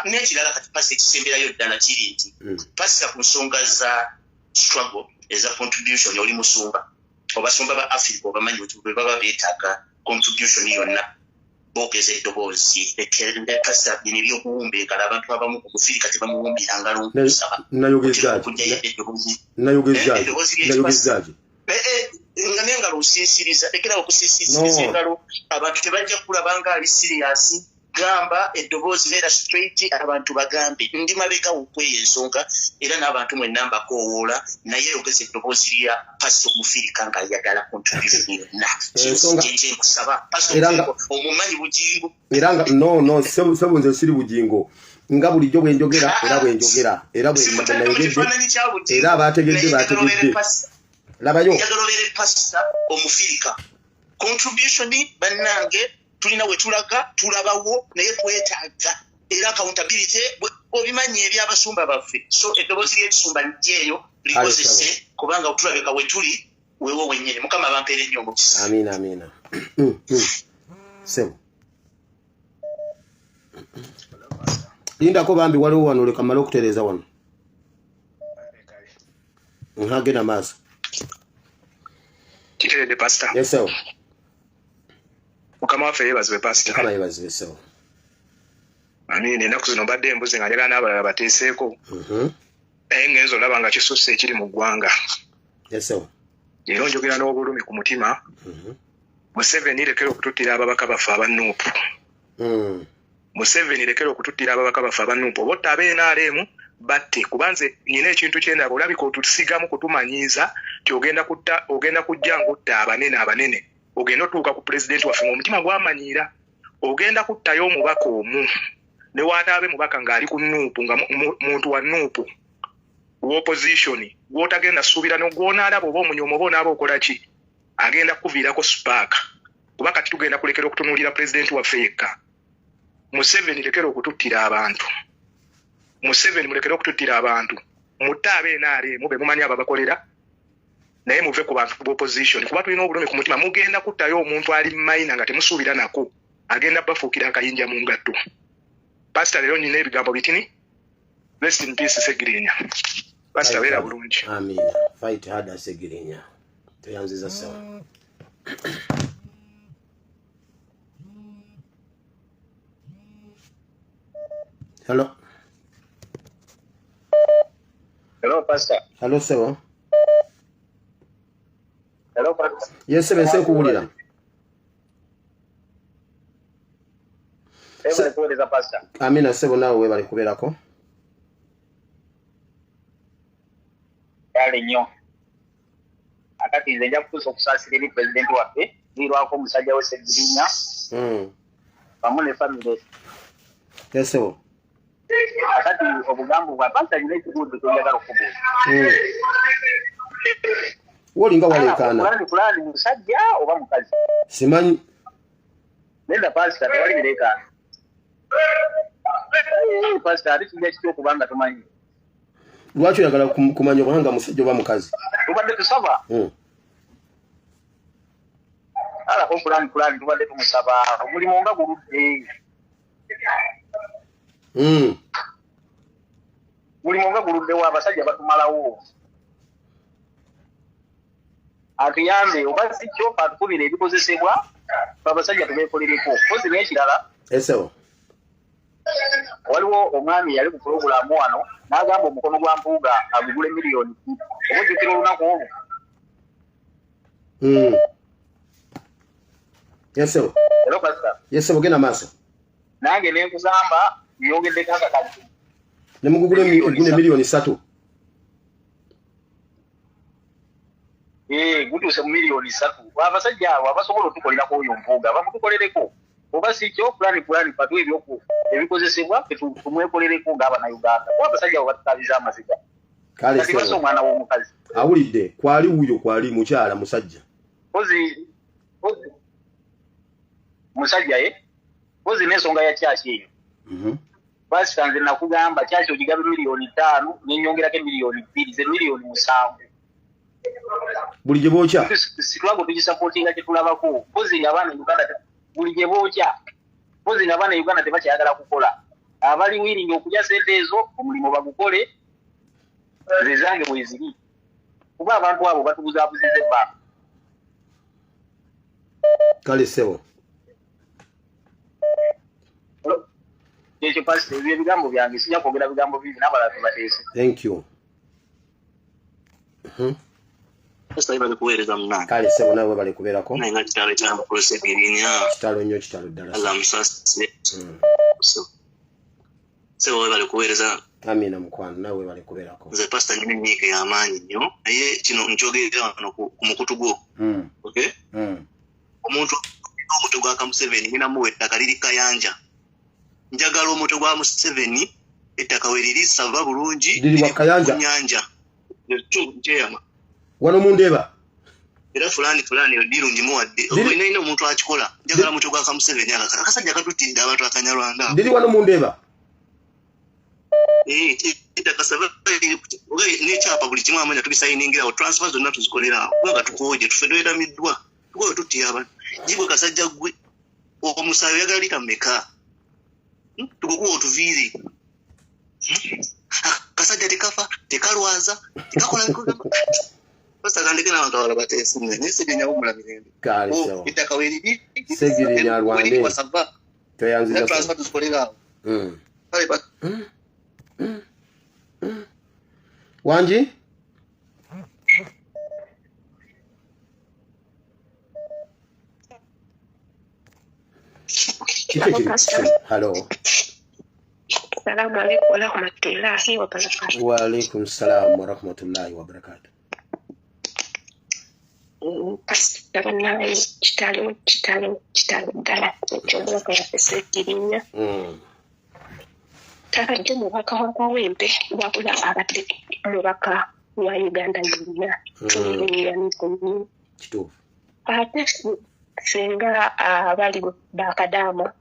n'ekirala kati pasita ekisemberayo ddala kiri nti pasita ku nsonga za struggle as a contribution oli musumba obasumba ba Africa obamanyi bwe baba beetaaga contribution yonna bogeze eddoboozi ekirende pastor n'ebyo kuwumbeekala abantu abamu ku Africa tebamuwumbira ngalo nsaba nayogezaaji nga n'engalo osiisiriza tekera okusiisiriza engalo abantu tebajja kulabanga ali serious gamba eddoboozi beera straight abantu bagambe ndi mabega okweyo ensonga era n'abantu mwenna mbakowoola naye ogeza eddoboozi lya pastor Mufirika nga ayagala contribution yonna kyenje nkusaba pastor omumanyi bugingo era nga no sebunze siri bugingo nga bulijjo bwenjogera era bwenjogera era bwenayogedde era bategedde labayo yagalobere pastor Omufirika contribution bannange tulina we tulaga tulabawo naye twetaaga era accountability obimanyi ebyabasumba baffe so eddoboozi ly'ekisumba lyeyo likozese kubanga otulabeka we tuli wewo wennyini mukama bampeere nnyo omukisa amina sebo lindako bambi waliwo wano leka mala okutereeza wano nhagenda maaso kiteredde pastor yes sir mukama waffe yeebazibwe pastor kama yeebazibwe sir amini ennaku zino mbadde embuzi nga njagala n'abalala bateeseeko naye ngenzo olaba nga kisusse ekiri mu ggwanga yes sir era njogera n'obulumi ku mutima Museveni lekera okututtira ababaka baffe abannuupu Museveni lekera okututtira ababaka baffe abannuupu oba otta NRM batte kubanze nyina ekintu kyendaba olabika otusigamu kutumanyiiza ti ogenda kujja ngutta abanene ogenda otuuka ku pulezidenti waffe ng'omutima gwamanyiira ogenda kuttayo omubaka omu ne waataabe mubaka ng'ali ku nuupu nga muntu wa nuupu w'opposition gw'otagenda suubira n'ogw'onaalaba oba omunyooma oba onaaba okola ki agenda kuviirako sipaaka kuba kati tugenda kulekera okutunuulira pulezidenti waffe yekka Museveni lekera okututtira abantu Museveni mulekera okututtira abantu mutte NRM be mumanyi ababakolera naye muve ku bantu b'opposition kuba tulina obulumi ku mutima mugenda kuttayo omuntu ali mayina nga temusuubira nako agenda bafuukira akayinja mu ngatto pastor leero nyina ebigambo bitini rest in peace Segirinya pastor beera bulungi amina fight hard Segirinya tuyanziza sawa hello pastor hello sir hello pastor yes sir nse kuwulira kuwuliriza pastor amina sebo naawe webale kubeerako yale nnyo akati nze nja kutuusa okusaasira eri pulezidenti waffe lirwako omusajja we Segirinya wamu ne famire yes sebo akati obugambo bwa pastor nyina ekibuuzo ky'oyagala okubuuza wolinga waleekaana fulani musajja oba mukazi simanyi nenda pastor tewali bireekaana pastor ati kijja kitya okubanga tumanyi lwaki oyagala kumanya obanga musajja oba mukazi tubadde tusaba alako fulani tubadde tumusaba omulimu nga guludde mulimu nga guluddewo abasajja batumalawo atuyambe oba si kyo atukubira ebikozesebwa abasajja tubeekolereko kozi n'ekirala esewo waliwo omwami yali ku pulogulaamu wano n'agamba omukono gwa mpuuga agugule miliyoni obujjukira olunaku olwo yesewo ero pasita yesewo genda maaso nange nenkugamba nyogeddeko akakati ne mugugule miliyoni 3 gutuuse mu miliyoni 3 abasajja abo abasobola otukolerako oyo mpuuga bamutukolereko oba si kyo fulani patu ebikozesebwa tumwekolereko ng'abannayuganda kuba abasajja abo batutabiza amaziga kati basa omwana w'omukazi awulidde kwali wuyo kwali mukyala musajja pozi musajja pozi n'ensonga ya kyaki eyo basita nze nakugamba kyaki ogigabe miliyoni 5 nenyongerako miliyoni 2 ze miliyoni 7 buli gye bookya situlago tugisapootinga kyetulabako pozi abaana uganda buli gye bookya pozi n'abaana uganda tebakyayagala kukola abali wiringi okulya sente ezo omulimu bagukole nze zange bwe ziri kuba abantu abo batubuzaabuziza ebbanga. Kale sebo. Ekyo pastor ebyo ebigambo byange sijja kwogera bigambo bibi n'abalala tubateese. Thank you. Pastor ibali kuweereza munange. Kale sebo nawe bali kubeerako. Naye nga kitalo ekyamu kulusegirinya. Kitalo nnyo kitalo ddala. Allah musasire. Sebo bali kuweereza. Amina mukwano nawe bali kubeerako. Nze pastor nyine nyiike y'amaanyi nnyo naye kino nkyogerera wano ku mukutu gwo. Okay? Omuntu omuto gwa Museveni nina muwe ettaka liri Kayanja. Njagala omuto gwa Museveni ettaka we liri sava bulungi liri wa Kayanja. Nyanja. Njeyama. Wano mundeba. Era fulani birungi muwadde. Olina ino omuntu akikola. Njagala omuto gwa Museveni akasajja katutidde abantu akanyalwanda. Liri wano mundeba. Ettaka sava n'ekyapa buli kimu amanya tubisayiningira transfer zonna tuzikolera kubanga tukoje tufedweramiddwa. Tukoye tutti abantu. Jibwe kasajja gwe omusayo yagala lita mmeka. Tukukuwa otuviiri. Kasajja tekafa, tekalwaza, tekakola bikola. Basta kandike n'abantu abalala bateesimwe. N'esegirinya wumula mirembe. Kale sawa. Ettaka weriri. Segirinya alwane. Toyanziza. Transfer tuzikolera. Kale ba. Wanji? Hello. Assalamu alaikum wa rahmatullahi wa barakatuh. Wa alaikum salam wa rahmatullahi wa barakatuh. Pastor kitalo dala. Chobola kwa Segirinya. Taradde mubaka wa Kawempe wabula abadde mubaka wa Uganda yonna. Kituufu. Ate singa abali bakadaama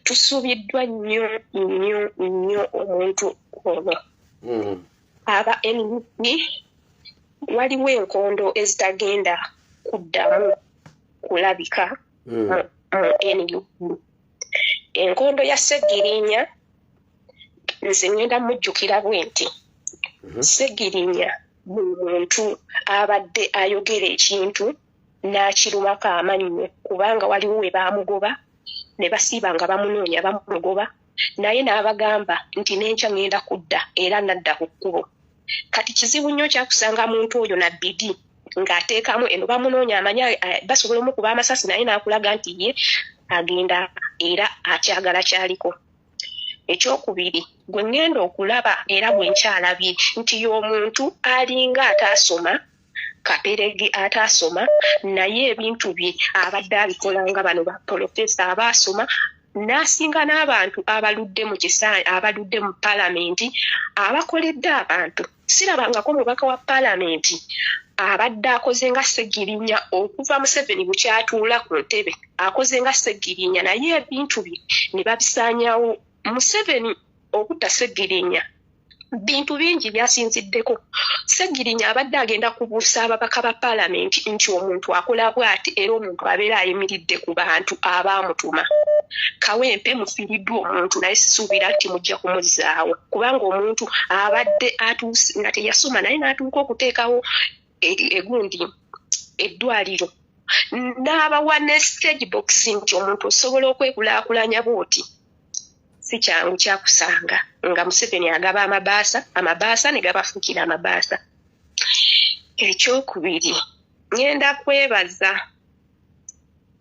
tusubiddwa nnyo omuntu ono. Aba NUP waliwo enkondo ezitagenda kuddamu kulabika mu NUP. Enkondo ya Segirinya nze ngenda mujjukira bwenti. Segirinya muntu abadde ayogera ekintu n'akirumako amannyo kubanga waliwo we baamugoba ne basiiba nga bamunoonya bamugoba naye n'abagamba nti n'enkya ngenda kudda era nadda ku kkubo. Kati kizibu nnyo kyakusanga muntu oyo na BD ng'ateekamu eno bamunoonya amanya basobola omukuba amasasi naye n'akulaga nti ye agenda era akyagala kyaliko. Ekyokubiri gwe ngenda okulaba era bwe nkyalabye nti y'omuntu alinga ataasoma Kaperegi atasoma naye ebintu bye abadde abikolanga bano ba profesa abaasoma n'asinga n'abantu abaludde mu kisaanyi abaludde mu palamenti abakoledde abantu. Sirabangako mubaka wa palamenti abadde akoze nga Segirinya okuva Museveni bukyatuula ku ntebe akoze nga Segirinya naye ebintu bye ne babisaanyawo. Museveni okutta Segirinya bintu bingi byasinziddeko. Segirinya abadde agenda kubuusa ababaka ba palamenti nti omuntu akola bw'ati era omuntu abeera ayimiridde ku bantu abaamutuma. Kawempe mufiiriddwa omuntu naye sisuubira nti mujja kumuzzaawo kubanga omuntu abadde atuuse nga teyasoma naye n'atuuka okuteekawo egundi eddwaliro n'abawa ne stage box nti omuntu osobola okwekulaakulanya bw'oti. Si kyangu kyakusanga nga Museveni agaba amabaasa ne gabafuukira amabaasa. Ekyokubiri ngenda kwebaza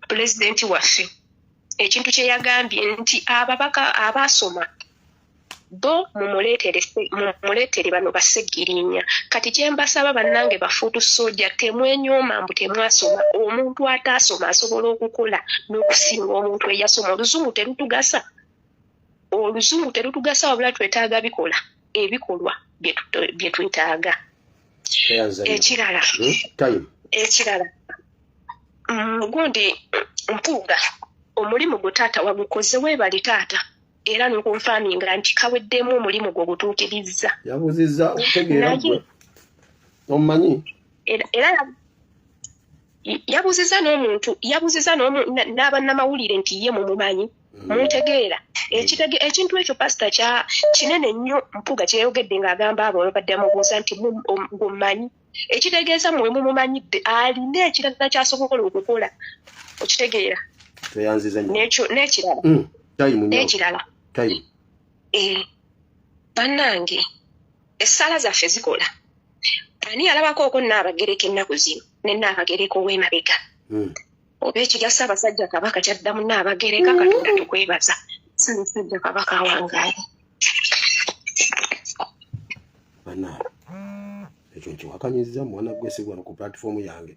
pulezidenti waffe ekintu kye yagambye nti ababaka abaasoma bo mumuleetere bano ba Segirinya. Kati kye mbasaba bannange bafuutu soja temwenyooma mbu temwasoma. Omuntu ataasoma asobola okukola n'okusinga omuntu eyasoma. Oluzungu terutugasa wabula twetaaga bikola ebikolwa bye twetaaga. Ekirala gundi Mpuuga omulimu gwe taata wagukoze weebali taata era n'okunfaaminga nti kaweddemu omulimu gwe gutuukirizza. Yabuzizza otegeera gwe omumanyi era yabuzizza n'abannamawulire nti ye mumumanyi muntegeera. Ekintu ekyo pasita kinene nnyo Mpuuga kyeyogedde ng'agamba abo babadde amubuuza nti mumanyi ekitegeeza mwe mumumanyidde alina ekirala kyasobola okukola okitegeera toyanziza n'ekirala bannange essala zaffe zikola ani alabako oko Nnaabagereka ennaku zino ne Nnaabagereka ow'emabega oba ekirya Ssaabasajja Kabaka kyaddamu Nnaabagereka Katonda tukwebaza Ssaabasajja Kabaka awangaale bannange ekyo nkiwakanyizza mwana gwesibwa ku platform yange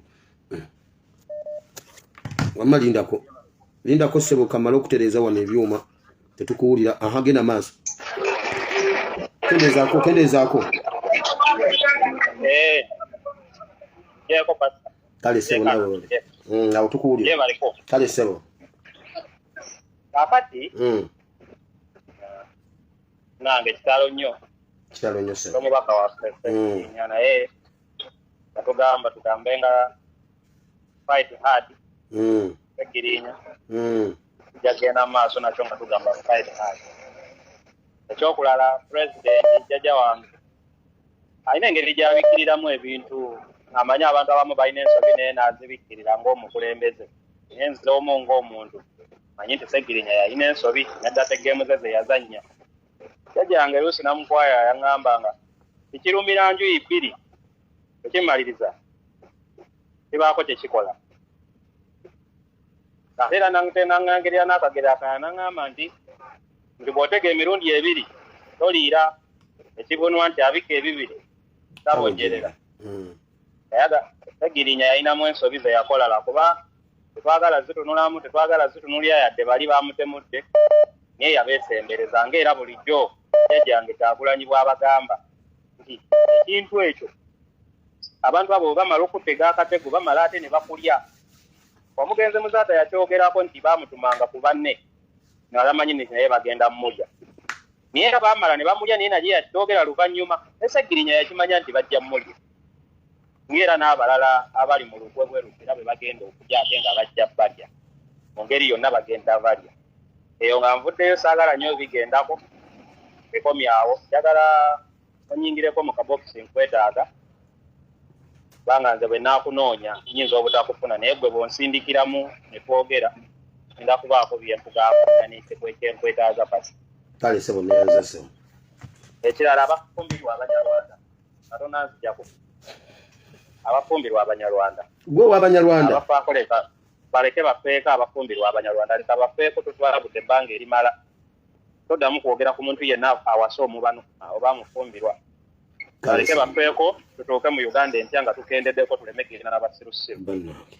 wamma lindako ssebo kamala okutereeza wano ebyuma tetukuwulira genda maaso kendeezaako kale ssebo nawe tukuwulira kale ssebo kakati nange kitalo nnyo ssebo omubaka waffe naye tugambe nga fight hard egirinya jagenda maaso nakyo nga tugamba fight hard ekyokulala president jjajja wange alina engeri gyabikiriramu ebintu amanyi abantu abamu balina ensobi naye nazibikkirira ng'omukulembeze naye nze omu ng'omuntu manyi nti Segirinya yalina ensobi naddate geemu ze yazannya jjajja yange luusi namukwaya yaŋŋamba nga tikirumira njuyi bbiri tekimaliriza kibaako kyekikola ate era naŋŋangerera n'akagera akala naŋŋamba nti bw'otega emirundi ebiri toliira ekibunwa nti abika ebibiri tabojjerera naye Segirinya yalinamu ensobi ze yakolala kuba tetwagala zitunulamu tetwagala zitunulya yadde bali bamutemudde naye yabeesembereza ng'era bulijjo jjajjange Kyagulanyi bw'abagamba nti ekintu ekyo abantu abo bamala okutega akatego bamala ate ne bakulya omugenzi muzaata yakyogerako nti baamutumanga ku banne nalamanyi naye bagenda mmulya naye era baamala ne bamulya naye naye yakyogera luvannyuma Segirinya yakimanya nti bajja mmulya ng'era n'abalala abali mu lugwe bwe lutera bwe bagenda okulya ate nga bajja balya mu ngeri yonna bagenda balya eyo nga nvuddeyo saagala nnyo bigendako bikomyawo njagala onyingireko mu kabokisi nkwetaaga kubanga nze bwe naakunoonya nyinza obutakufuna naye gwe bw'onsindikiramu ne twogera ngenda kubaako bye nkugamba n'ekyenkwetaaga pasi kale ssebo neyanza ssebo ekirala abafumbirwa Abanyarwanda Katonda nzijjako abafumbirwa Abanyarwanda gwe w'Abanyarwanda abafaako leka baleke bafeeko abafumbirwa Abanyarwanda leka bafeeko tutwalabudde ebbanga erimala toddamu kwogera ku muntu yenna awasa omubano oba mufumbirwa baleke bafeeko tutuuke mu Uganda empya nga tukendeddeko tuleme genda n'abasirusiru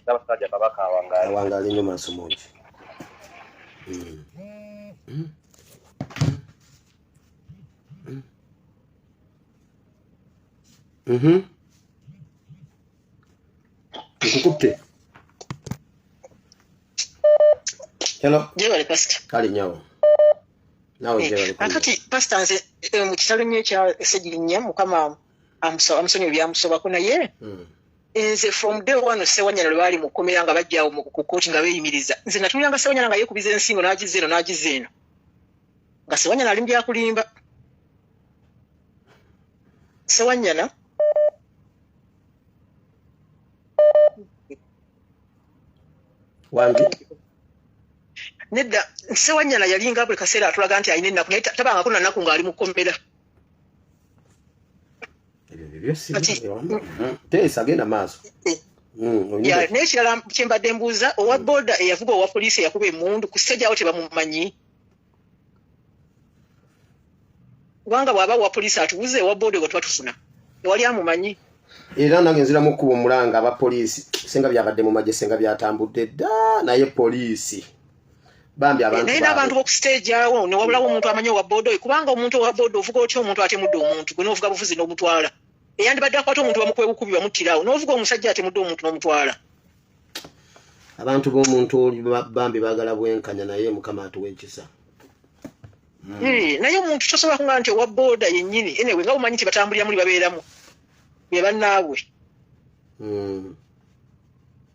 Ssaabasajja Kabaka awangaale nnyo maaso mungi nkukutte hello jewale pastor kale nyawo nawe jewale akati pastor nze mu kitalo nnyo ekya Segirinya Mukama amusonyiwe byamusobako naye nze from day one Ssewanyana lwe baali mukomera nga bajjawo ku kooti nga beeyimiriza nze natuliranga Ssewanyana nga yeekubiza ensingo n'agize eno nga Ssewanyana ali mu byakulimba Ssewanyana wangi nedda Ssewanyana yalinga buli kaseera atulaga nti alina ennaku naye tabangako na nnaku ng'ali mu kkomera teesa genda maaso n'ekirala kyembadde mbuuza owa booda eyavuga owa poliisi eyakuba emmundu ku stage awo tebamumanyi kubanga bw'aba owa poliisi atubuze owa booda gwe tuba tufuna tewali amumanyi era nange nziramu okkuba omulanga abapoliisi senga byabadde mu magye senga byatambudde dda naye poliisi bambi abantu naye n'abantu b'oku stage awo ne wabulawo omuntu amanyi owa booda oyo kubanga omuntu owa booda ovuga otya omuntu atemudde omuntu gwe n'ovuga buvuzi n'omutwala eyandibadde akwata omuntu bamukuba bukubi bamuttirawo n'ovuga omusajja atemudde omuntu n'omutwala abantu b'omuntu oli bambi baagala bwenkanya naye Mukama atuwa ekisa naye omuntu tosobola kuŋŋamba nti owa booda yennyini enewe nga bumanyi nti batambulira muli babeeramu be bannaabwe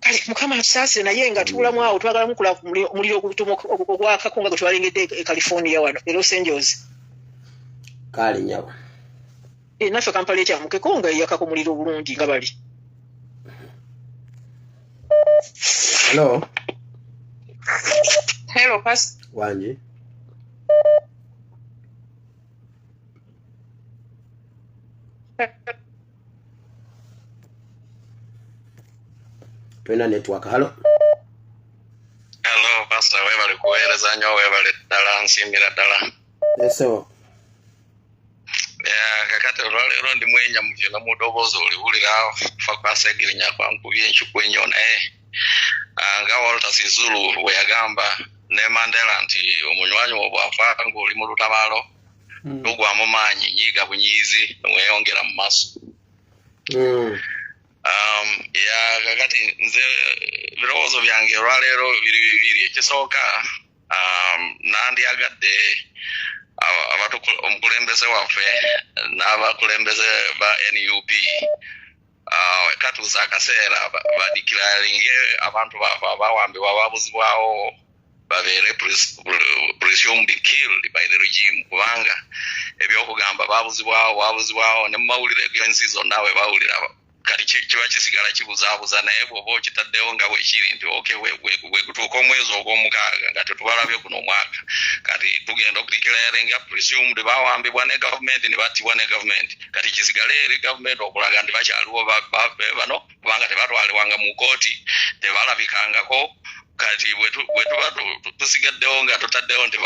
kale Mukama atusaasire naye nga tuulamu awo twagala mukula ku muliro ogwakako nga gwe twalengedde e California wano e Los Angeles kale nyawo naffe Kampala ekyamukeko nga yakakumulira obulungi nga bali. Hello, Pastor. Wanji. Twina network. Hello, Pastor. Webale kuweereza nnyo, webale ddala, nsiimira ddala. Eso. Kakati olwaleero ndi mwenya mu kyonna mu ddoboozi oliwulira kufa kwa Sseggirinya kwankubye enkyuku ennyo naye nga Walter Sisulu bwe yagamba ne Mandela nti omunywanyi wo bw'afa ng'oli mu lutabaalo tugwamu maanyi nyiiga bunyiizi weyongera mu maaso. Kakati nze ebirowoozo byange olwaleero biri bibiri. Ekisooka nandyagadde omukulembeze waffe n'abakulembeze ba NUP katuusa akaseera badikiraringe abantu baafe abawambibwa babuzibwawo babeere presumed killed by the regime kubanga ebyokugamba babuzibwawo ne mu mawulire g'ensi zonna we bawulira kati kiba kisigala kibuzaabuza naye bw'oba okitaddewo nga bwekiri nti we kutuuka omwezi ogw'omukaaga nga tetubalabye guno omwaka kati tugenda okudikiraringa presumed bawambibwa ne gavumenti ne battibwa ne gavumenti kati kisigale eri gavumenti okulaga nti bakyaliwo bano kubanga tebatwalibwanga mu kooti tebalabikangako kati bwe tuba tusigaddewo nga tutaddewo nti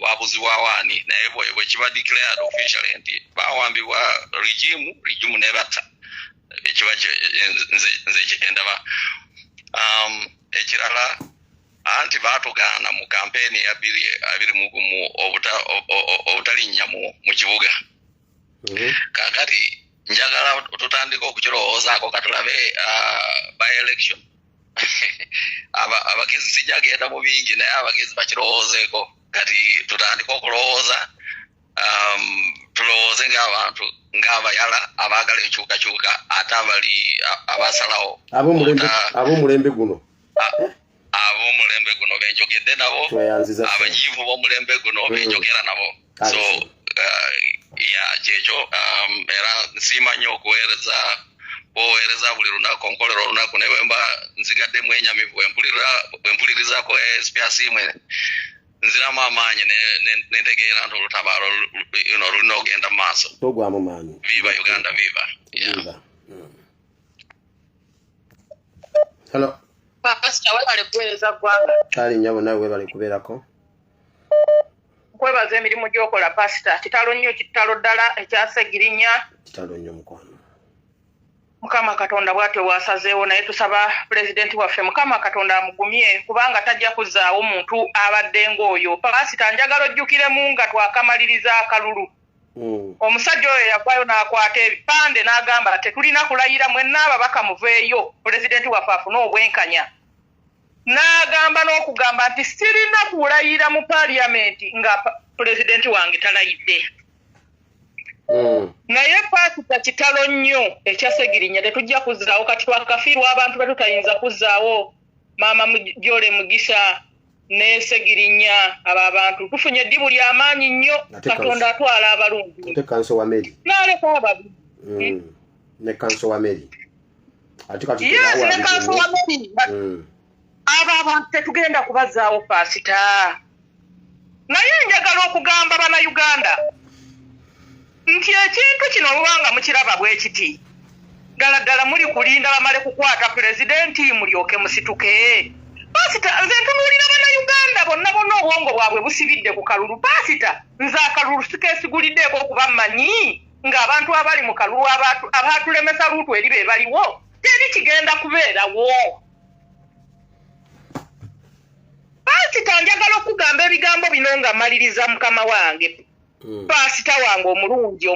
babuzibwawo ani naye bwe kiba declared officially nti bawambibwa regime nebatta ekiba nze kyendaba. Ekirala anti baatugaana mu kampeeni ya 2021 obutalinnya mu kibuga. Kakati njagala tutandika okukirowoozaako katulabe by election. Abagezi sijagenda mu bingi naye abagezi bakirowoozeeko kati tutandika okulowooza tulowooze ng'abantu ng'abayala abaagala enkyukakyuka ate abasalawo ab'omulembe guno benjogedde nabo abanyiivu b'omulembe guno benjogera nabo so kyekyo era nsiima nnyo okuweereza buli lunaku onkolera olunaku naye bwe mba nzigadde mwenyamivu bwe mpulirizaako SPRC nziramu amaanyi nentegeera nti olutabaalo lulina ogenda mu maaso. Togwamu maanyi. Viva Uganda, viva. Hello. Pastor, webale kuweereza ggwanga. Kale nnyabo nawe webale kubeerako. Nkwebaza emirimu gy'okola Pastor. Kitalo nnyo kitalo ddala ekya Sseggirinya. Kitalo nnyo mukwano. Mukama Katonda bw'atyo bw'asazeewo naye tusaba pulezidenti waffe Mukama Katonda amugumye kubanga tajja kuzzaawo omuntu abadde ng'oyo. Pastor njagala ojjukiremu nga twakamaliriza akalulu. Omusajja oyo yavaayo n'akwata ebipande n'agamba tetulina kulayira mwenna ababaka muveeyo pulezidenti waffe afune obwenkanya. N'agamba n'okugamba nti sirina kulayira mu paaliyamenti nga pulezidenti wange talayidde. Naye Pastor kitalo nnyo ekya Sseggirinya tetujja kuzzaawo kati twakafiirwa abantu betutayinza kuzzaawo maama Jole Mugisha ne Sseggirinya abo abantu tufunye eddibu ly'amaanyi nnyo Katonda atwala abalungi. Ate kanso wa Mary. N'aleka ababi. Ne kanso wa Mary. Ate kati yes, ne kanso wa Mary. Abo abantu tetugenda kubazzaawo Pastor. Naye njagala okugamba bannayuganda nti ekintu kino olwanga mukiraba bwe kiti ddala muli kulinda bamale kukwata pulezidenti mulyoke musituke. Pastor nze ntunuulira bannayuganda bonna obwongo bwabwe busibidde ku kalulu. Pastor nze akalulu sikeesiguliddeeko okuba mmanyi ng'abantu abali mu kalulu abaatulemesa luutu eri be baliwo teri kigenda kubeerawo. Pastor njagala okugamba ebigambo bino nga mmaliriza mukama wange. Pastor wange omulungi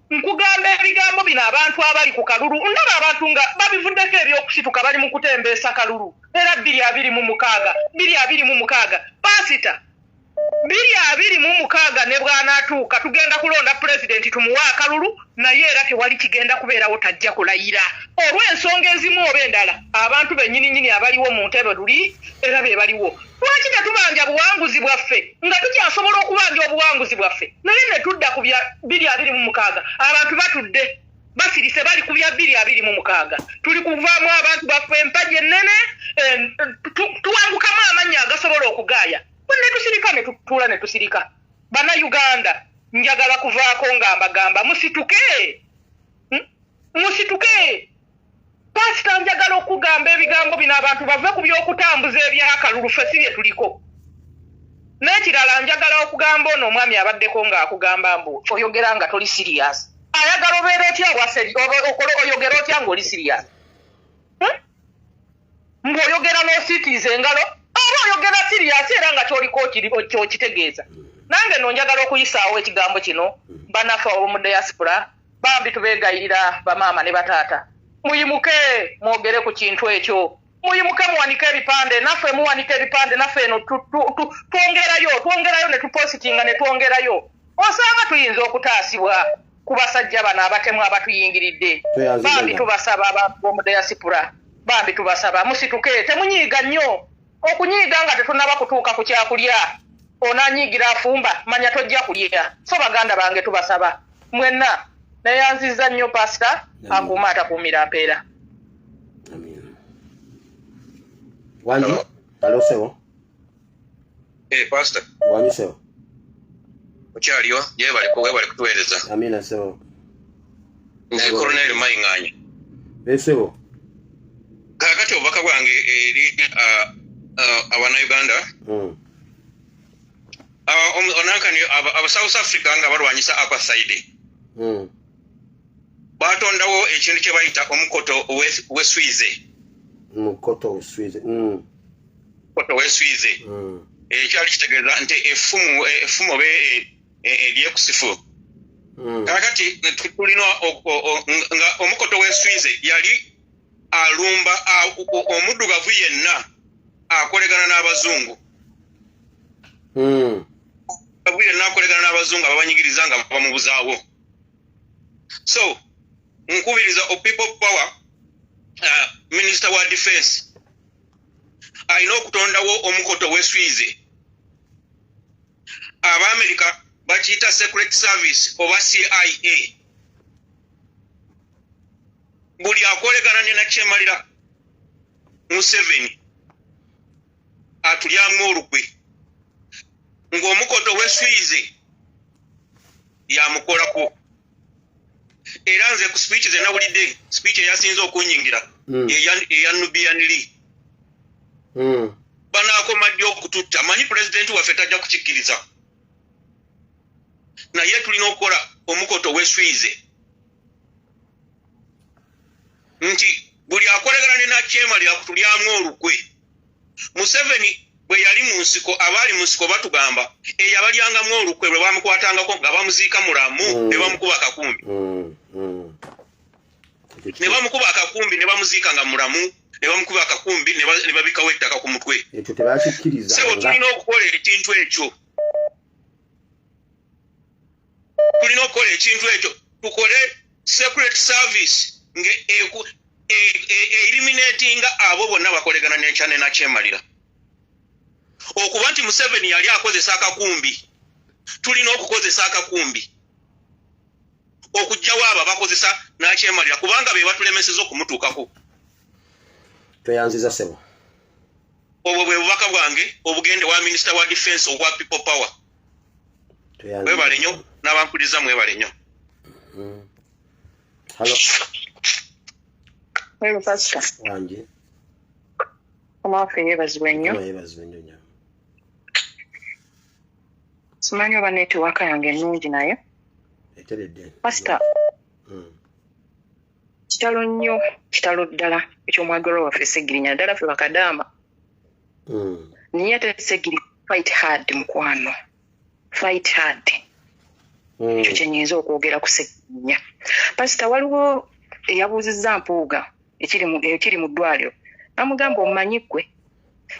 nkugamba ebigambo bino abantu abali ku kalulu ndaba abantu nga babivuddeko ebyokusituka bali mu kutembeesa kalulu era 226 Pastor 226 ne bw'anaatuuka tugenda kulonda pulezidenti tumuwe akalulu naye era tewali kigenda kubeerawo tajja kulayira olw'ensonga ezimu oba endala abantu bennyininyini abaliwo mu ntebe luli era be baliwo. Lwaki tetubanja buwanguzi bwaffe nga tukyasobola okubanja obuwanguzi bwaffe naye ne tudda ku bya 226 abantu batudde basirise bali ku bya 226 tuli kuvaamu abantu baffe empaje ennene tuwangukamu amanya agasobola okugaaya bonna tusirika ne tutula ne tusirika bana Uganda njagala kuvaako ngamba musituke pasita njagala okugamba ebigambo bino abantu bave ku by'okutambuza ebyakalulu ffe si bye tuliko n'ekirala njagala okugamba ono omwami abaddeko ng'akugamba mbu oyogera nga toli serious ayagala obeera otya oyogera otya ng'oli serious mbu oyogera n'osiitiiza engalo oba oyogera serious era nga kyokitegeeza nange no njagala okuyisaawo ekigambo kino banaffe mu diaspora bambi tubeegayirira bamaama ne bataata muyimuke mwogere ku kintu ekyo muyimuke muwanike ebipande naffe muwanike ebipande naffe eno twongerayo ne tupositinga ne twongerayo osanga tuyinza okutaasibwa ku basajja bano abatemu abatuyingiridde bambi tubasaba abantu b'omu diaspora bambi tubasaba musituke temunyiiga nnyo okunyiiga nga tetunaba kutuuka ku kyakulya onanyiigira afumba manya tojja kulya so baganda bange tubasaba mwenna neyanziza nnyo pasita akuuma atakuumira apeera wanji alo sebo pastor wanji sebo okyaliwo je bali kutuweereza amina sebo Colonel Mayinganya sebo kakati obubaka bwange eri abana Uganda onankani aba South Africa nga balwanyisa apartheid batondawo ekintu kye bayita omukoto w'eswize ekyali kitegeeza nti effumu oba eryekusifu kakati tulina nga omukoto w'eswize yali alumba omuddugavu yenna akolegana n'abazungu akolegana n'abazungu ababanyigiriza nga bamubuzaawo so nkubiriza people power minister wa defense alina okutondawo omukoto w'eswize Abamerika bakiyita secret service oba CIA buli akolegana ne nakyemalira Museveni atulyamu olukwe ng'omukoto w'eswize yamukolako era nze ku speech ze nawulidde speech eyasinze okunyingira eya Nubian Lee banaakoma ddi okututta manyi pulezidenti waffe tajja kukikkiriza naye tulina okukola omukoto w'eswize nti buli akolegana ne nakyemalira kutulyamu olukwe Museveni bwe yali mu nsiko abaali mu nsiko batugamba eyabalyangamu olukwe bwe bamukwatangako nga bamuziika mulamu ne bamukuba akakumbi ne bamukuba akakumbi ne bamuziika nga mulamu ne bamukuba akakumbi ne babikawo ettaka ku mutwe sebo tulina okukola ekintu ekyo tukole secret service eliminatinga abo bonna bakolegana n'ekyane nakyemalira okuba nti Museveni yali akozesa akakumbi tulina okukozesa akakumbi okujjawo abo bakozesa nakyemalira kubanga be batulemeseza okumutuukako tweyanziza sebo obwo bwe bubaka bwange obugende wa minister wa defense obwa people power mwebale nnyo n'abampuliriza mwebale nnyo halo Wewe pastor wanji omwaffe yeebazibwa nnyo simanyi oba netiwaaka yange ennungi naye pastor kitalo nnyo kitalo ddala ekyomwagalwa waffe Ssegirinya ddala ffe bakadaama niye ate Ssegiri fight hard mukwano fight hard ekyo kyenyinza okwogera ku Ssegirinya pastor waliwo eyabuuzizza Mpuuga ekiri mu ddwaliro namugamba omumanyi ggwe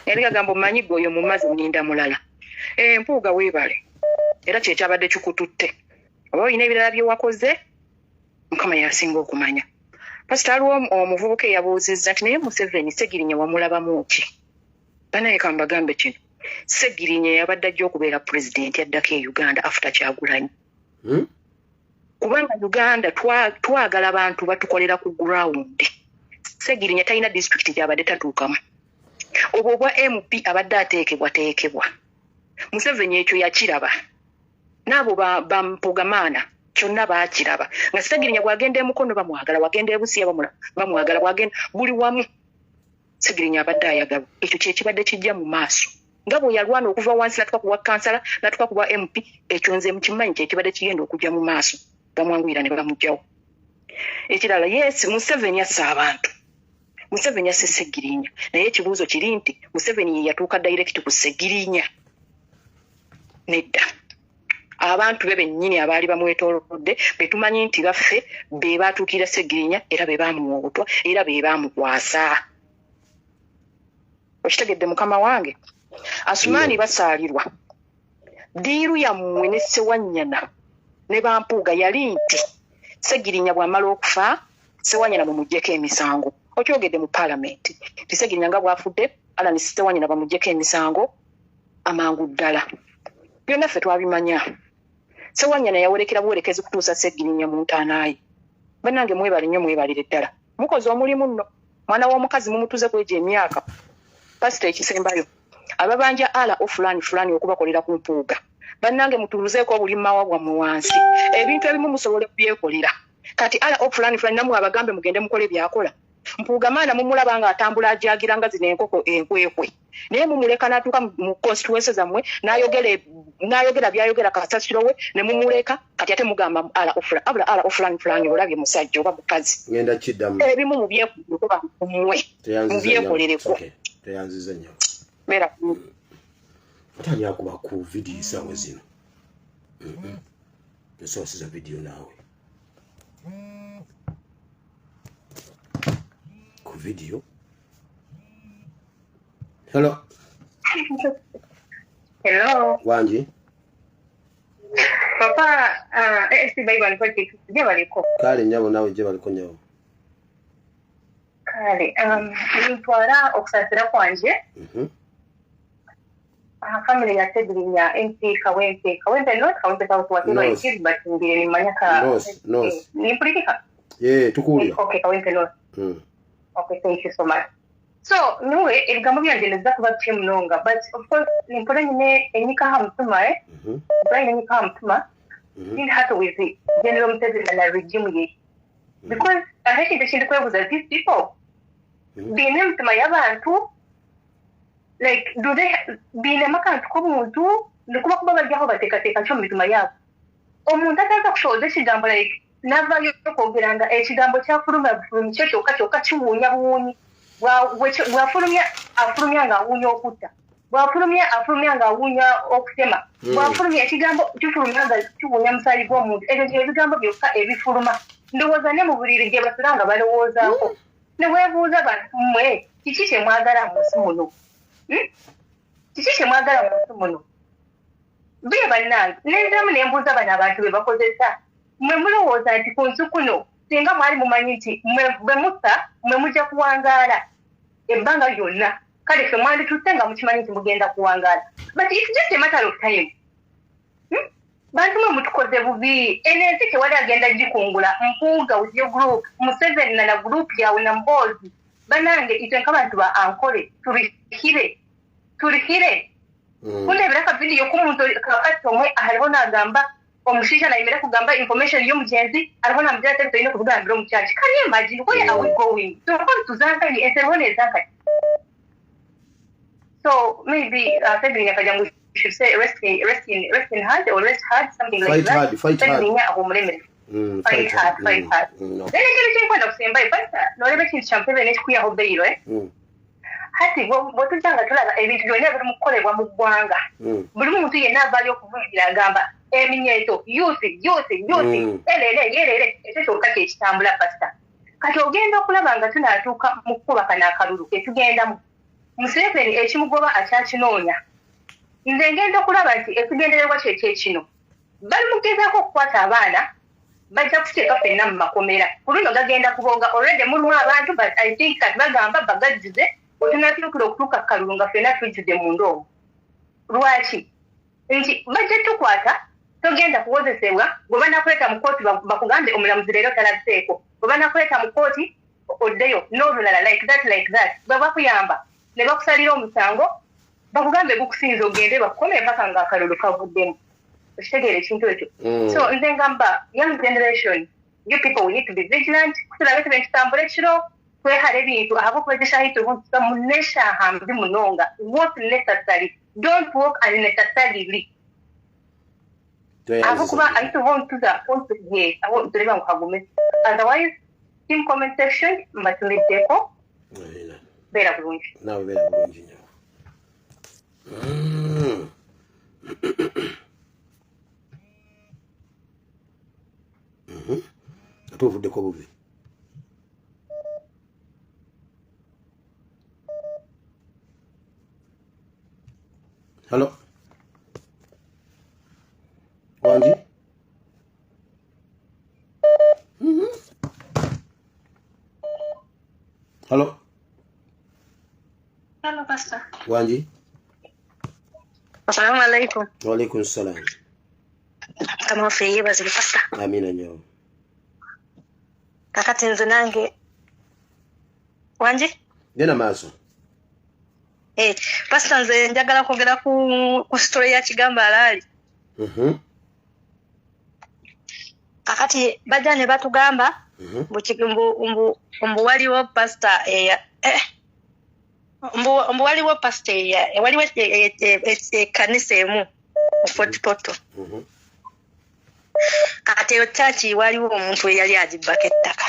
yali gagamba omumanyi ggwe oyo mumazi nninda mulala Mpuuga weebale era kyekyabadde kikututte oba olina ebirala byewakoze Mukama yasinga okumanya pastor aliwo omuvubuka eyabuuzizza nti naye Museveni Ssegirinya wamulabamu ki banaye kambagambe kino Ssegirinya yabadde ajja okubeera pulezidenti addako e Uganda after Kyagulanyi Kubanga Uganda twagala abantu batukolera ku ground. Segirinya talina district gy'abadde tatuukamu. Obwo bwa MP abadde ateekebwa. Museveni ekyo yakiraba. N'abo bampugamaana kyonna baakiraba. Nga Segirinya bw'agenda emukono bamwagala, bw'agenda ebusiya bamwagala, bw'agenda buli wamu. Segirinya abadde ayagala. Ekyo kye kibadde kijja mu maaso. Nga bwe yalwana okuva wansi natuka ku bwa kansala, natuka ku bwa MP, ekyo nze mukimanyi kye kibadde kigenda okujja mu maaso. Bamwanguyira ne bamugjawo. Ekirala yes, Museveni assa abantu. Museveni asse Segirinya. Naye ekibuuzo kiri nti Museveni yatuuka direct ku Segirinya. Nedda. Abantu be bennyini abaali bamwetoolodde betumanyi nti baffe be baatuukira Segirinya era be baamuwotwa era be baamukwasa. Okitegedde mukama wange? Asumani basaalirwa. Diiru yammwe ne Ssewanyana ne Bampuuga yali nti Segirinya bw'amala okufa Ssewanyana mumuggyeko emisango. Okyogedde mu paalamenti. Ti Segirinya nga bw'afudde Alani Ssewanyana bamuggyeko emisango amangu ddala. Byonna ffe twabimanya. Ssewanyana yawerekera buwerekezi kutuusa Segirinya mu ntaanaaye. Bannange mwebale nnyo mwebalire ddala. Mukozi omulimu nno. Mwana w'omukazi mumutuze kwegya emyaka. Pasita ekisembayo. Ababanja ala fulani okubakolera ku Mpuuga. Bannange mutuuzeeko buli mawa bwammwe wansi. Ebintu ebimu musobole kubyekolera. Kati ala fulani namwe abagambe mugende mukole byakola. Mpuuga maana mumulaba nga atambula ajagira nga zino enkoko enkwekwe. Naye mumuleka n'atuuka mu constituency zammwe n'ayogera byayogera kasasiro we ne mumuleka kati ate mugamba ala fulani olabye musajja oba mukazi. Ngenda kiddamu. Ebimu mubyekolera mmwe. Mubyekolereko. Teyanziza nnyo. Mera. Tani akuba ku video sawe zino. Nsoosiza video naawe. Ku video. Hello. Hello. Wanji. Papa, si Bible kwa kitu. Je baliko. Kale nyabo nawe je baliko nyabo. Kale, nitwara okusasira kwanje. Family ya Segirinya MP Kawempe South Watiwa ikiri but ngire ni manyaka. No. Ni politika? Yeah, tukuli. Okay, Kawempe no. Okay, thank you so much. So, niwe ebigambo byanjeleza kuba kimnonga, but of course nimpona nyine enyika hamtuma Brian enyika hamtuma. Didn't have with the general Museveni and regime ye. Because I think the shinde kwebuza these people. Bine mtuma y'abantu like do they bine makantu ko muntu ndikuba kuba bajyaho batekateka cyo mituma yabo. Omuntu ataza kushoza ekigambo like nava yo kogeranga ekigambo kya fuluma cyo cyoka kiwunya buwunyi bwafulumya afulumya nga awunya okutta bwafulumya nga awunya okutema bwafulumya ekigambo kifulumya nga kiwunya musaayi gw'omuntu ebyo ebigambo byokka ebifuluma ndowooza ne mu buliri gye basula nga balowoozaako ne weebuuza bantu mmwe kiki kye mwagala mu nsi muno kiki kye mwagala mu nsi muno bye bannange nenzamu ne mbuuza bano abantu be bakozesa mmwe mulowooza nti ku nsi kuno singa mwali mumanyi nti bwe mutta mmwe mujja kuwangaala ebbanga lyonna kale ffe mwanditutte nga mukimanyi nti mugenda kuwangaala but it's just a matter of time bantu mwe mutukoze bubi enensi tewali agenda gikungula Mpuuga with your group Museveni na group yawe na Mbozi banange itwe nk'abantu ba ankole turihire kundebera ka video k'omuntu kakati omwe hariho n'agamba omushisha naimera kugamba information y'omugenzi ariho namujja tulina kuvugambira omukyaki can you imagine where are we going tuzanka ni eserone zanka so maybe Segirinya kajangu should say rest in hard or rest hard something like that fight hard fight hard then ngiri kwenda kusemba ipasa nolebe kintu champebe kuya hobeiro hati botujanga tulaga ebintu byonna biri mukolebwa mu ggwanga buli muntu yenna avaayo okuvugira agamba eminyeeto yusi erere ekyo kyokka kyekitambula pasita kati ogenda okulaba nga tunaatuuka mu kukubaka n'akalulu ketugendamu Museveni ekimugoba akyakinoonya nze ngenda okulaba nti ekigendererwa kyekyekino bali mugezaako okukwata abaana bajja kuteeka ffenna mu makomera ku luno gagenda kubonga already mulimu abantu but I think kati bagamba bagajjuze otunatuukira okutuuka ku kalulu nga ffenna tujjudde mu ndoobo lwaki nti bajja tukwata togenda kuwozesebwa bwe banakuleta mu kooti bakugambe omulamuzi leero talabiseeko bwe banakuleta mu kooti oddeyo n'olulala like that bwe bakuyamba ne bakusalira omusango bakugambe gukusinza ogende bakukomere paka ng'akalulu kavuddemu okitegeera ekintu ekyo so nze ngamba young generation you people we need to be vigilant kusulabe tube ntutambula ekiro twehale ebintu ahabw'okuwezesha hito buntusa munesha hambi munonga walk necessary don't walk unnecessarily ahabw'okuba ayito bontuza ye tureba nkuhagume otherwise team comment section mbatumiddeko beera bulungi nawe beera bulungi nnyo ate ovuddeko bubi halo wanji halo Hello, Pastor. wanji Assalamu alaikum. wa alaikum salam Kama ofeye bazili Pastor. amina nnyo Kakati nze nange wanji genda maaso Pastor nze njagala kwogera ku story ya Kigamba Alaali. Kakati bajja ne batugamba mbu waliwo pastor mbu waliwo pastor waliwo ekkanisa emu mu Fort Portal. Kati eyo church waliwo omuntu eyali agibbako ettaka.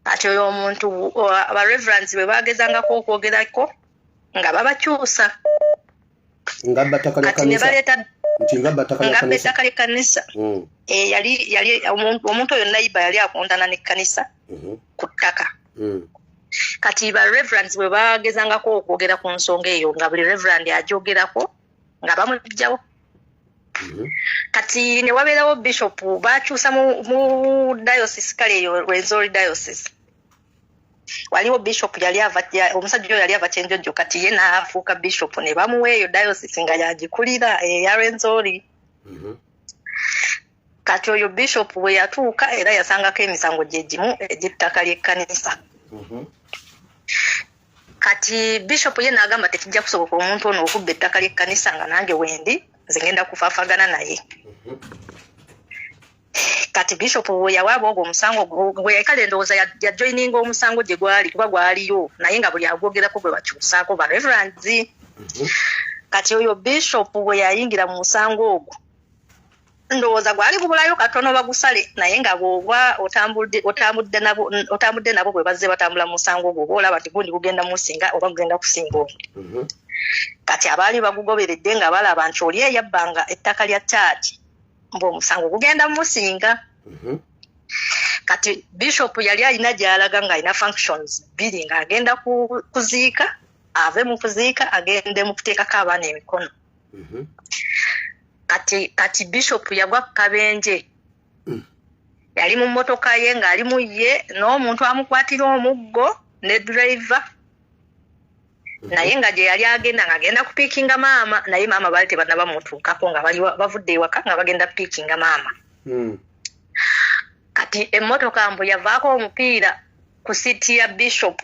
Ati oyo omuntu aba reverends bwe bagezangako okwogerako nga babakyusa ngabba ttaka lya kanisa nti ngabba ettaka ly'ekkanisa yali omuntu oyo nayiba yali akundana n'ekkanisa ku ttaka. Kati ba reverends bwe bagezangako okwogera ku nsonga eyo nga buli reverend agyogerako nga bamugjawo. Kati ne wabeerawo bishop bakyusa mu diocese kale eyo Rwenzori diocese. Waliwo bishop yali omusajja oyo yali ava Kyenjojjo kati ye n'afuuka bishop ne bamuwa eyo diocese nga yagikulira eya Rwenzori. Kati oyo bishop bwe yatuuka era yasangako emisango gye gimu egy'ettaka ly'ekkanisa. Kati bishop ye n'agamba tekijja kusoboka omuntu ono okubba ettaka ly'ekkanisa nga nange wendi nze ngenda kufaafagana naye. Kati bishop yawaaba ogwo omusango gwe yakale ndowooza yajoyininga omusango gye gwali kuba gwaliyo naye nga buli agwogerako gwe bakyusaako ba reverends. Kati oyo bishop bwe yayingira mu musango ogwo ndowooza gwali gubulayo katono bagusale naye nga bw'oba otambudde nabo bwe bazze batambula mu musango ogwo oba olaba nti gundi gugenda musinga oba gugenda kusinga omu. Kati abaali bagugoberedde nga balaba nti oli eyabbanga ettaka lya church mbu omusango gugenda musinga. Kati bishop yali alina gy'alaga ng'alina functions bbiri ng'agenda kuziika ave mu kuziika agende mu kuteekako abaana emikono. Kati bishop yagwa ku kabenje yali mu mmotoka ye ng'ali mu ye n'omuntu amukwatira omuggo ne driver naye nga gye yali agenda ng'agenda kupiikinga maama naye maama baali tebannaba mutuukako nga bali bavudde ewaka nga bagenda kupiikinga maama. Kati emmotoka mbu yavaako omupiira ku siiti ya bishop.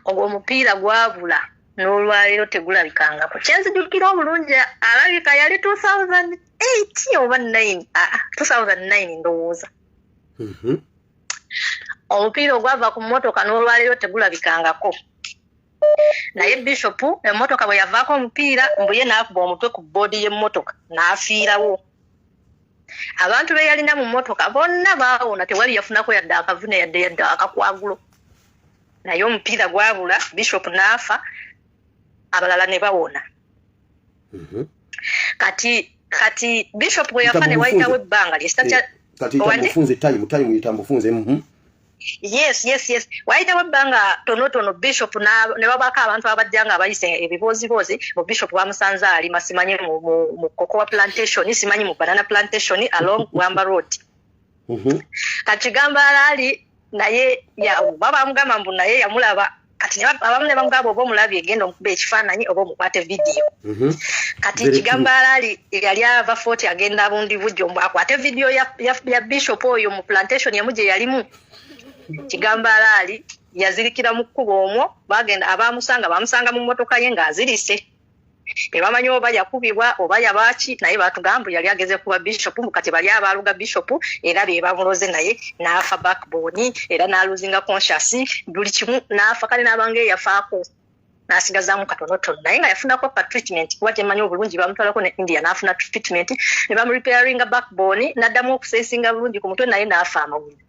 Ogwo omupiira gwabula n'olwaleero tegulabikangako. Kyenzijjukira obulungi alabika yali 2008 oba 9 2009 ndowooza. Omupiira ogwava ku mmotoka n'olwaleero tegulabikangako. Naye bishop emmotoka bwe yavaako omupiira mbu ye n'akuba omutwe ku boodi y'emmotoka n'afiirawo. Abantu be yalina mu mmotoka bonna baawona tewali yafunako yadde akavune yadde akakwagulo. Naye omupiira gwabula bishop n'afa abalala ne bawona. Kati bishop bwe yafa ne wayitawo ebbanga lyesitacha kati tamufunze time yitambufunze. Yes. Wayitawo ebbanga tonotono bishop ne babaako abantu abajja nga bayise ebiboozibozi mu bishop bamusanze ali masimanyi mu cocoa plantation simanyi mu banana plantation along Wamba Road. Kati Kigamba Alaali naye baba amugamba mbu naye yamulaba kati abamu ne bamugamba oba omulabye egenda omukuba ekifaananyi oba omukwate vidiyo kati Kigambalaali yali ava Fort agenda bundi bujjo akwate vidiyo ya bishop oyo mu plantation yamu gye yalimu Kigambalaali yazirikira mu kkubo omwo bagenda bamusanga mu mmotoka ye ng'azirise tebamanyi oba yakubibwa oba yabaaki naye batugamba yali ageze kuba bishop kati bali abaaluga bishop era be bamuloze naye n'afa backbone era n'aluzinga conscious buli kimu n'afa kale n'abange yafaako n'asigazaamu katonotono naye nga yafunako pa treatment kuba temanyi obulungi bamutwalako ne India n'afuna treatment ne bamurepairinga backbone n'addamu okusensinga bulungi ku mutwe naye n'afa amawulire